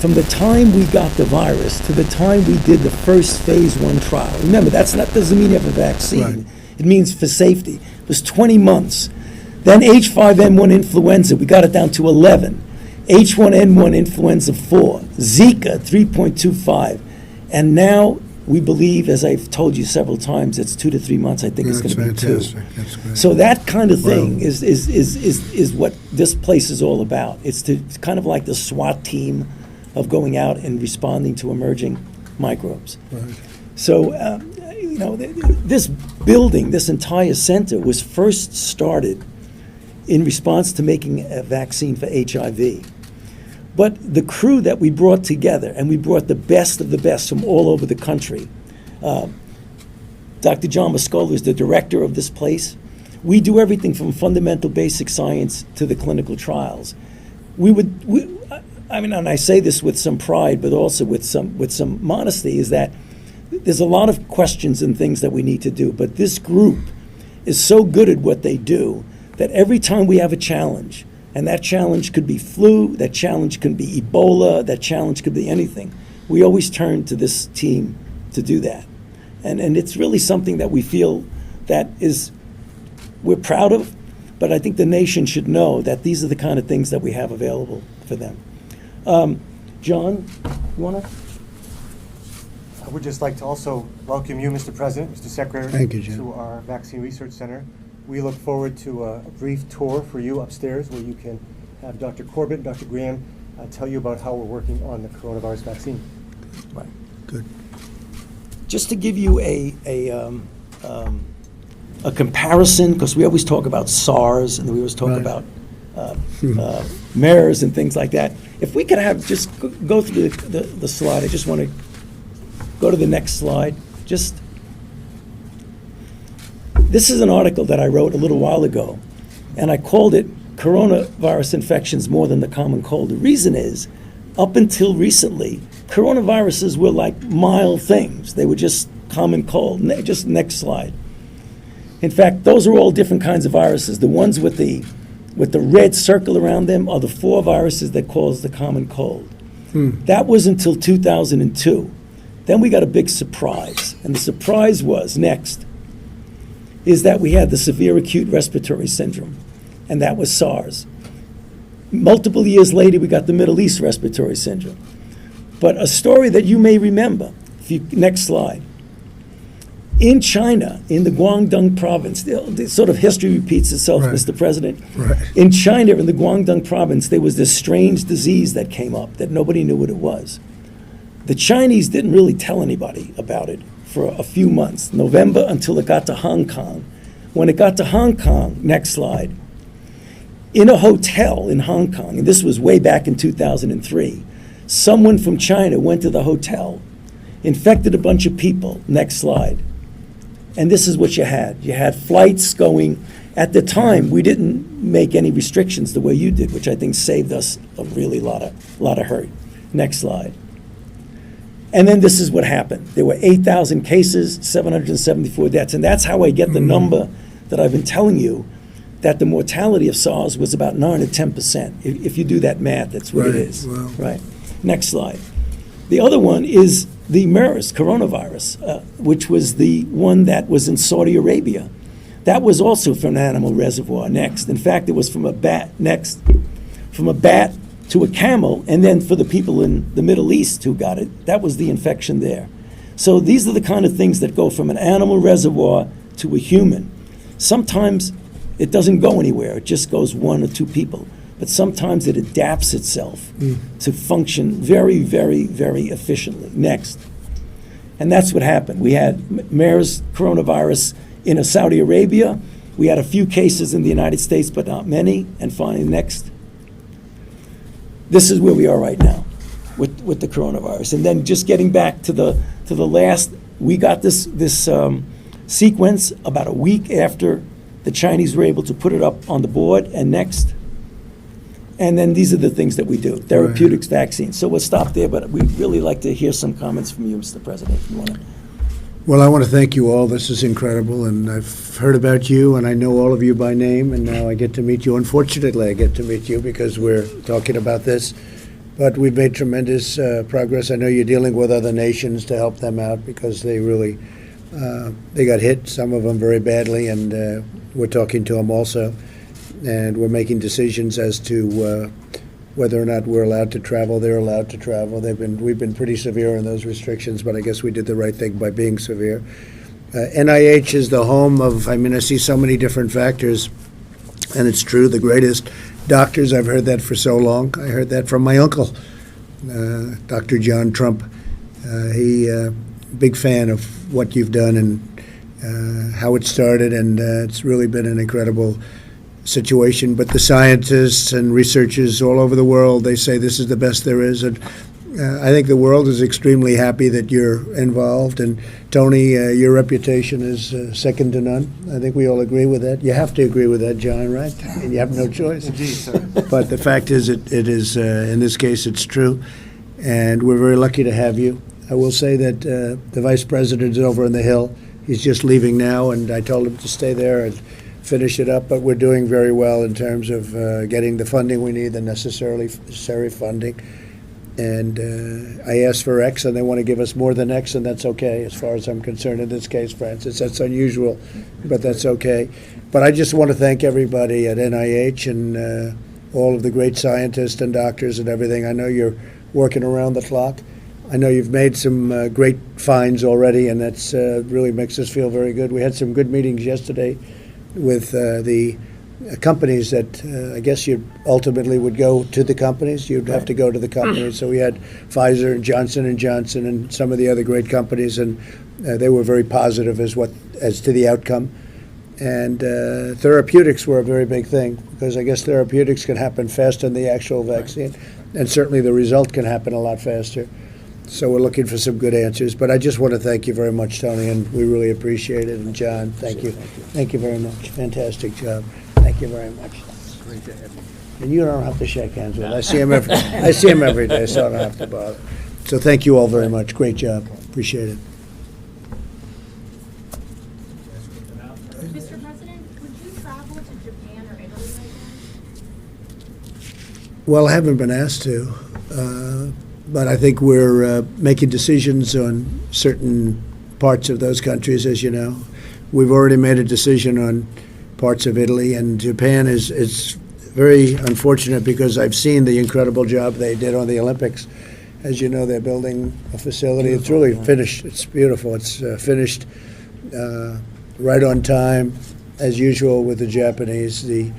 From the time we got the virus to the time we did the first phase 1 trial. Remember, doesn't mean you have a vaccine. It means for safety. It was 20 months. Then H5N1 influenza, we got it down to 11. H1N1 influenza 4, Zika 3.25, and now we believe, as I've told you several times, it's 2 to 3 months. I think it's going to be 2. That's great. So that kind of thing is what this place is all about. It's kind of like the SWAT team of going out and responding to emerging microbes. So this building, this entire center, was first started in response to making a vaccine for HIV. But the crew that we brought together, and we brought the best of the best from all over the country. Dr. John Mascola is the director of this place. We do everything from fundamental basic science to the clinical trials. I mean, and I say this with some pride, but also with some modesty, is that there's a lot of questions and things that we need to do. But this group is so good at what they do that every time we have a challenge, and that challenge could be flu, that challenge could be Ebola, that challenge could be anything, we always turn to this team to do that. And it's really something that we feel that we're proud of, but I think the nation should know that these are the kind of things that we have available for them. John, you want to? I would just like to also welcome you, Mr. President, Mr. Secretary, Thank you, Jim. to our Vaccine Research Center. We look forward to a brief tour for you upstairs where you can have Dr. Corbett and Dr. Graham tell you about how we're working on the coronavirus vaccine. Right. Good. Just to give you a comparison, because we always talk about SARS and we always talk about MERS and things like that. If we could have just go through the slide, I just want to go to the next slide. This is an article that I wrote a little while ago, and I called it Coronavirus Infections More Than the Common Cold. The reason is, up until recently, coronaviruses were like mild things. They were just common cold. Just next slide. In fact, those are all different kinds of viruses. The ones with the red circle around them are the 4 viruses that cause the common cold. That was until 2002. Then we got a big surprise, and the surprise was, next, is that we had the severe acute respiratory syndrome, and that was SARS. Multiple years later, we got the Middle East respiratory syndrome. But a story that you may remember, next slide. In China, in the Guangdong province, the sort of history repeats itself, Right. Mr. President. Right. In China, in the Guangdong province, there was this strange disease that came up that nobody knew what it was. The Chinese didn't really tell anybody about it for a few months, November until it got to Hong Kong. When it got to Hong Kong, next slide, in a hotel in Hong Kong, and this was way back in 2003, someone from China went to the hotel, infected a bunch of people, next slide. And this is what you had. You had flights going. At the time, we didn't make any restrictions the way you did, which I think saved us a really lot of hurt. Next slide. And then this is what happened. There were 8,000 cases, 774 deaths. And that's how I get the number that I've been telling you, that the mortality of SARS was about 9 to 10%. If you do that math, that's what it is. Wow. Right. Next slide. The other one is the MERS coronavirus, which was the one that was in Saudi Arabia. That was also from an animal reservoir. Next. In fact, it was from a bat. Next. From a bat to a camel, and then for the people in the Middle East who got it, that was the infection there. So these are the kind of things that go from an animal reservoir to a human. Sometimes it doesn't go anywhere. It just goes 1 or 2 people. But sometimes it adapts itself to function very, very, very efficiently. Next. And that's what happened. We had MERS coronavirus in Saudi Arabia. We had a few cases in the United States, but not many. And finally, next. This is where we are right now with the coronavirus. And then just getting back to the last, we got this sequence about a week after the Chinese were able to put it up on the board. And next. And then these are the things that we do, therapeutics, vaccines. So we'll stop there, but we'd really like to hear some comments from you, Mr. President, if you want to. Well, I want to thank you all. This is incredible, and I've heard about you, and I know all of you by name, and now I get to meet you. Unfortunately, I get to meet you because we're talking about this, but we've made tremendous progress. I know you're dealing with other nations to help them out because they really, they got hit, some of them very badly, and we're talking to them also. And we're making decisions as to whether or not we're allowed to travel. They're allowed to travel. We've been pretty severe in those restrictions, but I guess we did the right thing by being severe. NIH is the home of, I see so many different factors, and it's true, the greatest doctors. I've heard that for so long. I heard that from my uncle, Dr. John Trump. Big fan of what you've done and how it started, and it's really been an incredible situation, but the scientists and researchers all over the world, they say this is the best there is. And I think the world is extremely happy that you're involved. And Tony, your reputation is second to none. I think we all agree with that. You have to agree with that, John, right? And you have no choice. Indeed, sir. But the fact is, it is, in this case, it's true. And we're very lucky to have you. I will say that the vice president is over on the Hill. He's just leaving now, and I told him to stay there and finish it up. But we're doing very well in terms of getting the funding we need, the necessary funding. And I asked for X, and they want to give us more than X, and that's okay as far as I'm concerned in this case, Francis. That's unusual, but that's okay. But I just want to thank everybody at NIH and all of the great scientists and doctors and everything. I know you're working around the clock. I know you've made some great finds already, and that's really makes us feel very good. We had some good meetings yesterday with the companies that I guess you ultimately would go to the companies. You'd have to go to the companies. So we had Pfizer and Johnson & Johnson and some of the other great companies, and they were very positive as to the outcome. And therapeutics were a very big thing, because I guess therapeutics can happen faster than the actual vaccine, and certainly the result can happen a lot faster. So we're looking for some good answers. But I just want to thank you very much, Tony, and we really appreciate it. And John, thank you. Thank you very much. Fantastic job. Thank you very much. Great to have you. And you don't have to shake hands with him. I see him every day, so I don't have to bother. So thank you all very much. Great job. Appreciate it. Mr. President, would you travel to Japan or Italy right now? Well, I haven't been asked to, but I think we're making decisions on certain parts of those countries, as you know. We've already made a decision on parts of Italy, and Japan is very unfortunate because I've seen the incredible job they did on the Olympics. As you know, they're building a facility. It's really finished. It's beautiful. It's finished right on time, as usual with the Japanese. The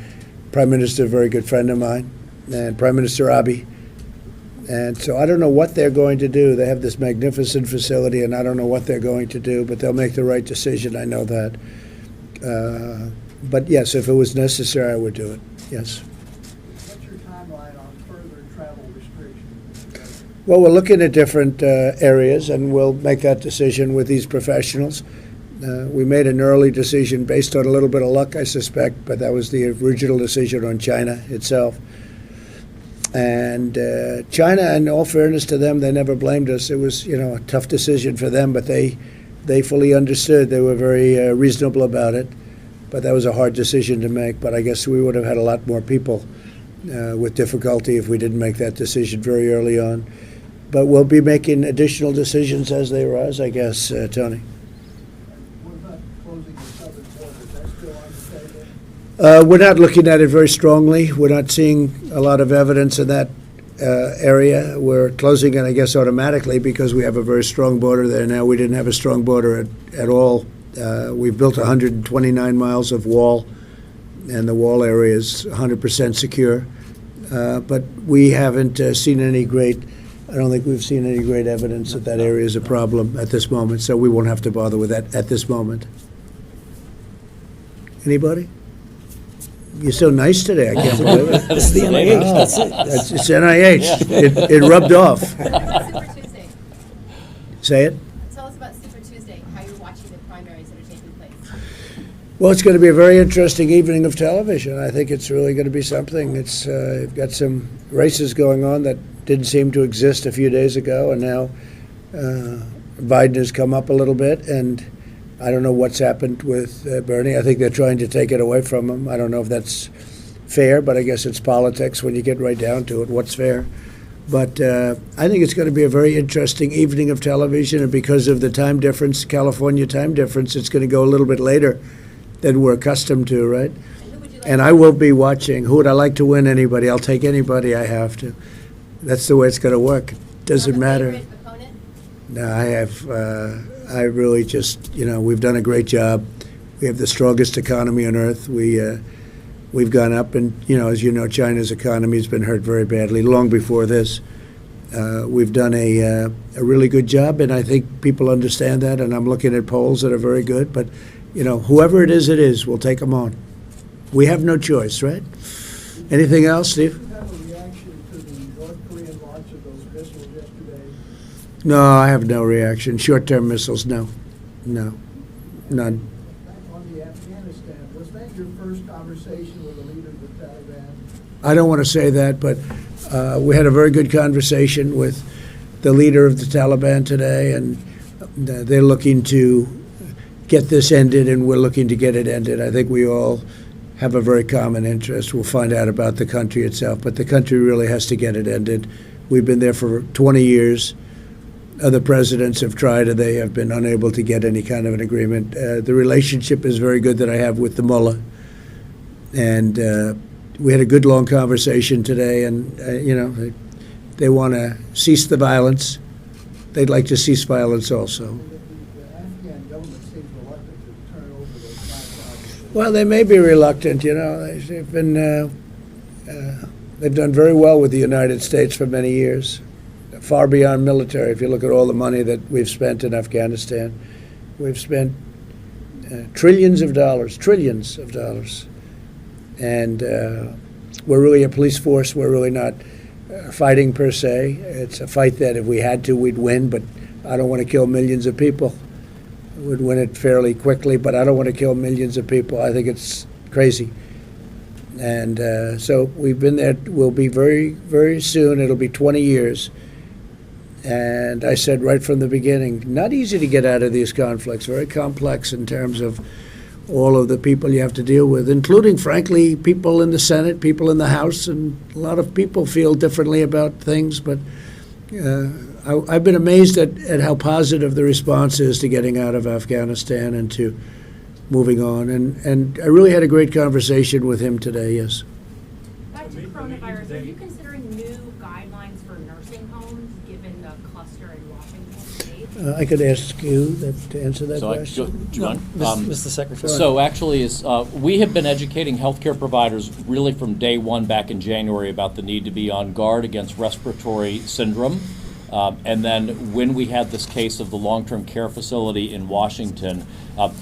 Prime Minister, a very good friend of mine, and Prime Minister Abe. And so I don't know what they're going to do. They have this magnificent facility, and I don't know what they're going to do, but they'll make the right decision. I know that. But yes, if it was necessary, I would do it. Yes. What's your timeline on further travel restrictions? Well, we're looking at different areas, and we'll make that decision with these professionals. We made an early decision based on a little bit of luck, I suspect, but that was the original decision on China itself. And China, in all fairness to them, they never blamed us. It was, a tough decision for them, but they fully understood. They were very reasonable about it. But that was a hard decision to make. But I guess we would have had a lot more people with difficulty if we didn't make that decision very early on. But we'll be making additional decisions as they arise, I guess, Tony. What about closing the southern border? Is that still on the table? We're not looking at it very strongly. We're not seeing a lot of evidence in that area. We're closing it, I guess, automatically because we have a very strong border there now. We didn't have a strong border at all. We've built 129 miles of wall, and the wall area is 100% secure. But we haven't seen any great, I don't think we've seen any great evidence that that area is a problem at this moment, so we won't have to bother with that at this moment. Anybody? You're so nice today, I can't believe it. It's the NIH, that's it. It's NIH. It rubbed off. Super Tuesday. Say it. Tell us about Super Tuesday, how you're watching the primaries that are taking place. Well, it's going to be a very interesting evening of television. I think it's really going to be something. It's you've got some races going on that didn't seem to exist a few days ago, and now Biden has come up a little bit, and I don't know what's happened with Bernie. I think they're trying to take it away from him. I don't know if that's fair, but I guess it's politics when you get right down to it. What's fair? But I think it's going to be a very interesting evening of television, and because of the time difference, California time difference, it's going to go a little bit later than we're accustomed to, right? And I will be watching. Who would I like to win? Anybody. I'll take anybody I have to. That's the way it's going to work. Doesn't matter. No, I have. I really just, we've done a great job. We have the strongest economy on earth. We've gone up, and as you know, China's economy has been hurt very badly long before this. We've done a really good job, and I think people understand that. And I'm looking at polls that are very good. But whoever it is, we'll take them on. We have no choice, right? Anything else, Steve? Did you have a reaction to the North Korean launch of those missiles yesterday? No, I have no reaction. Short-term missiles, no. No. None. On the Afghanistan, was that your first conversation with the leader of the Taliban? I don't want to say that, but we had a very good conversation with the leader of the Taliban today, and they're looking to get this ended, and we're looking to get it ended. I think we all have a very common interest. We'll find out about the country itself, but the country really has to get it ended. We've been there for 20 years. Other presidents have tried, and they have been unable to get any kind of an agreement. The relationship is very good that I have with the mullah, and we had a good long conversation today, and they want to cease the violence. They'd like to cease violence also. The Afghan government seems reluctant to turn over those 5,000. Well, they may be reluctant. They've done very well with the United States for many years, far beyond military. If you look at all the money that we've spent in Afghanistan, we've spent trillions of dollars, and we're really a police force. We're really not fighting per se. It's a fight that if we had to, we'd win, but I don't want to kill millions of people. We'd win it fairly quickly, but I don't want to kill millions of people. I think it's crazy. And so we've been there. We'll be very, very soon. It'll be 20 years. And I said right from the beginning, not easy to get out of these conflicts, very complex in terms of all of the people you have to deal with, including, frankly, people in the Senate, people in the House, and a lot of people feel differently about things. But I've been amazed at how positive the response is to getting out of Afghanistan and to moving on. And I really had a great conversation with him today, yes. Back to coronavirus, are you considering new guidelines for nursing homes given the cluster in Washington State? I could ask you to answer that So question. do you want? Mr. Secretary. So actually, we have been educating healthcare providers really from day one back in January about the need to be on guard against respiratory syndrome. And then when we had this case of the long-term care facility in Washington,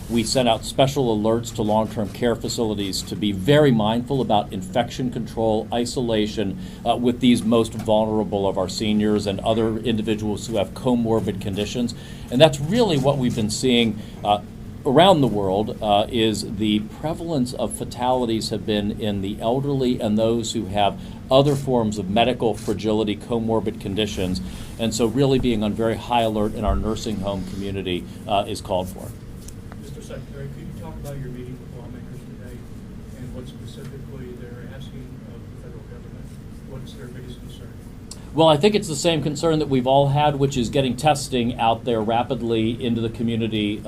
we sent out special alerts to long-term care facilities to be very mindful about infection control, isolation with these most vulnerable of our seniors and other individuals who have comorbid conditions. And that's really what we've been seeing around the world is the prevalence of fatalities have been in the elderly and those who have other forms of medical fragility, comorbid conditions. And so really being on very high alert in our nursing home community is called for. Mr. Secretary, could you talk about your meeting with lawmakers today and what specifically they're asking of the federal government? What's their biggest concern? Well, I think it's the same concern that we've all had, which is getting testing out there rapidly into the community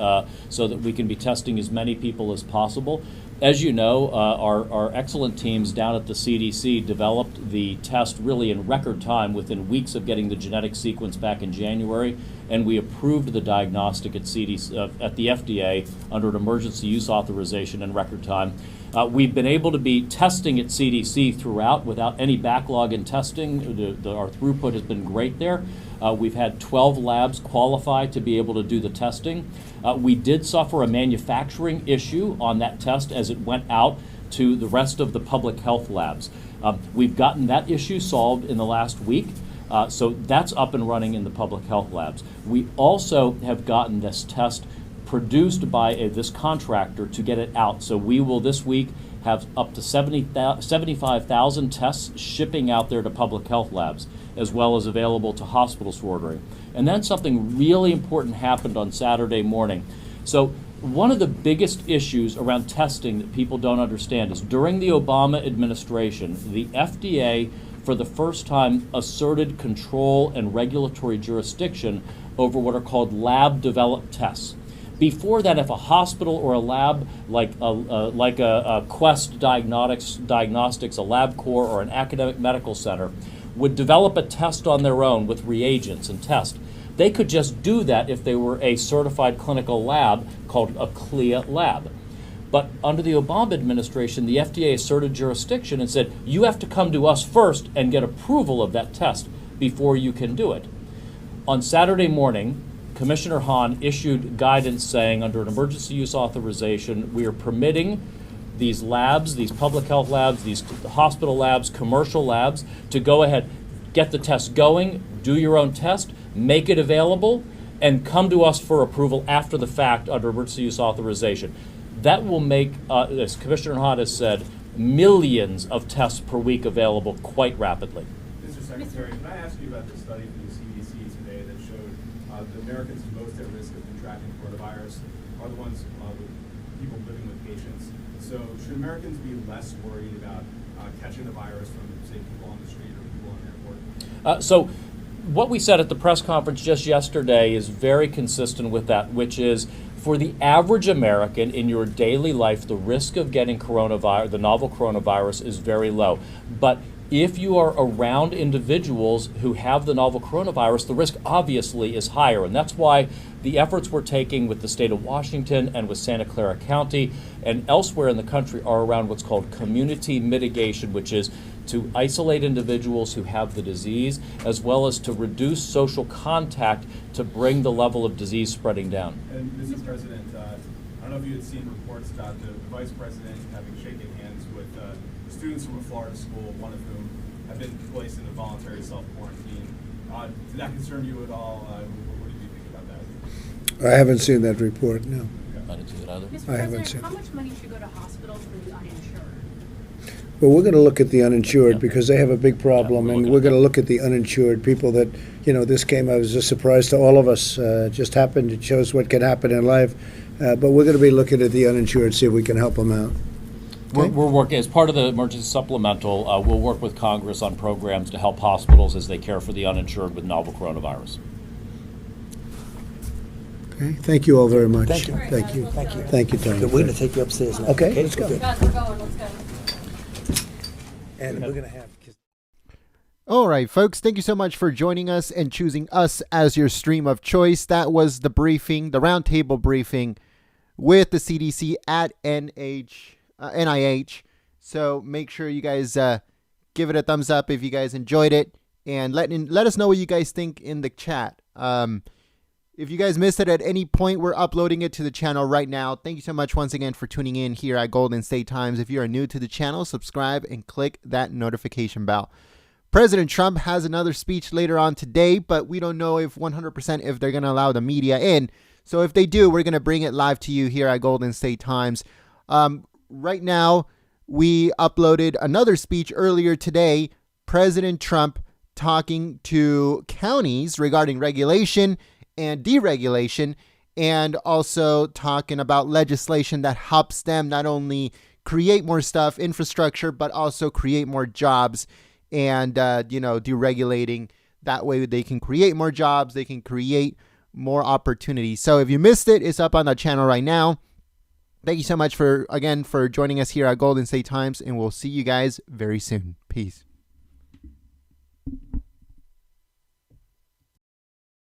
so that we can be testing as many people as possible. As you know, our excellent teams down at the CDC developed the test really in record time within weeks of getting the genetic sequence back in January, and we approved the diagnostic at CDC, at the FDA under an emergency use authorization in record time. We've been able to be testing at CDC throughout without any backlog in testing. Our throughput has been great there. We've had 12 labs qualify to be able to do the testing. We did suffer a manufacturing issue on that test as it went out to the rest of the public health labs. We've gotten that issue solved in the last week. So that's up and running in the public health labs. We also have gotten this test produced by this contractor to get it out. So we will this week have up to 75,000 tests shipping out there to public health labs, as well as available to hospitals for ordering. And then something really important happened on Saturday morning. So one of the biggest issues around testing that people don't understand is during the Obama administration, the FDA for the first time asserted control and regulatory jurisdiction over what are called lab-developed tests. Before that, if a hospital or a lab like a Quest Diagnostics, a LabCorp, or an academic medical center would develop a test on their own with reagents and test, they could just do that if they were a certified clinical lab called a CLIA lab. But under the Obama administration, the FDA asserted jurisdiction and said, you have to come to us first and get approval of that test before you can do it. On Saturday morning, Commissioner Hahn issued guidance saying under an emergency use authorization, we are permitting these labs, these public health labs, these hospital labs, commercial labs, to go ahead, get the test going, do your own test, make it available, and come to us for approval after the fact under emergency use authorization. That will make, as Commissioner Hahn has said, millions of tests per week available quite rapidly. Mr. Secretary, can I ask you about the study from the CDC today that showed the Americans most at risk of contracting coronavirus are the ones with people living with patients. So should Americans be less worried about catching the virus from, say, people on the street or people on the airport? So what we said at the press conference just yesterday is very consistent with that, which is for the average American in your daily life, the risk of getting coronavirus, the novel coronavirus, is very low. But if you are around individuals who have the novel coronavirus, the risk obviously is higher. And that's why the efforts we're taking with the state of Washington and with Santa Clara County and elsewhere in the country are around what's called community mitigation, which is to isolate individuals who have the disease, as well as to reduce social contact to bring the level of disease spreading down. And Mr. President, I don't know if you had seen reports about the Vice President having shaken hands with students from a Florida school, one of whom have been placed in a voluntary self-quarantine. Did that concern you at all? What did you think about that? I haven't seen that report, no. I didn't see that either. Mr. I haven't President, seen how much money should go to hospitals for the uninsured? Well, we're going to look at the uninsured because they have a big problem, and we're going to look at the uninsured people that, this came as a surprise to all of us. Just happened. It shows what can happen in life. But we're going to be looking at the uninsured, see if we can help them out. We're working, as part of the emergency supplemental, we'll work with Congress on programs to help hospitals as they care for the uninsured with novel coronavirus. Okay. Thank you all very much. Thank you. Thank you. Thank you. Thank you, Tony. We're going to take you upstairs now. Okay, let's go. Guys, we're going. Let's go. And we're going to have... All right, folks, thank you so much for joining us and choosing us as your stream of choice. That was the briefing, the roundtable briefing with the CDC at NIH. So make sure you guys give it a thumbs up if you guys enjoyed it, and let us know what you guys think in the chat. If you guys missed it at any point, we're uploading it to the channel right now. Thank you so much once again for tuning in here at Golden State Times. If you are new to the channel, subscribe and click that notification bell. President Trump has another speech later on today, but we don't know if 100% if they're going to allow the media in. So if they do, we're going to bring it live to you here at Golden State Times. Right now, we uploaded another speech earlier today. President Trump talking to counties regarding regulation and deregulation, and also talking about legislation that helps them not only create more stuff, infrastructure, but also create more jobs and, deregulating. That way they can create more jobs, they can create more opportunities. So if you missed it, it's up on the channel right now. Thank you so much for joining us here at Golden State Times, and we'll see you guys very soon. Peace.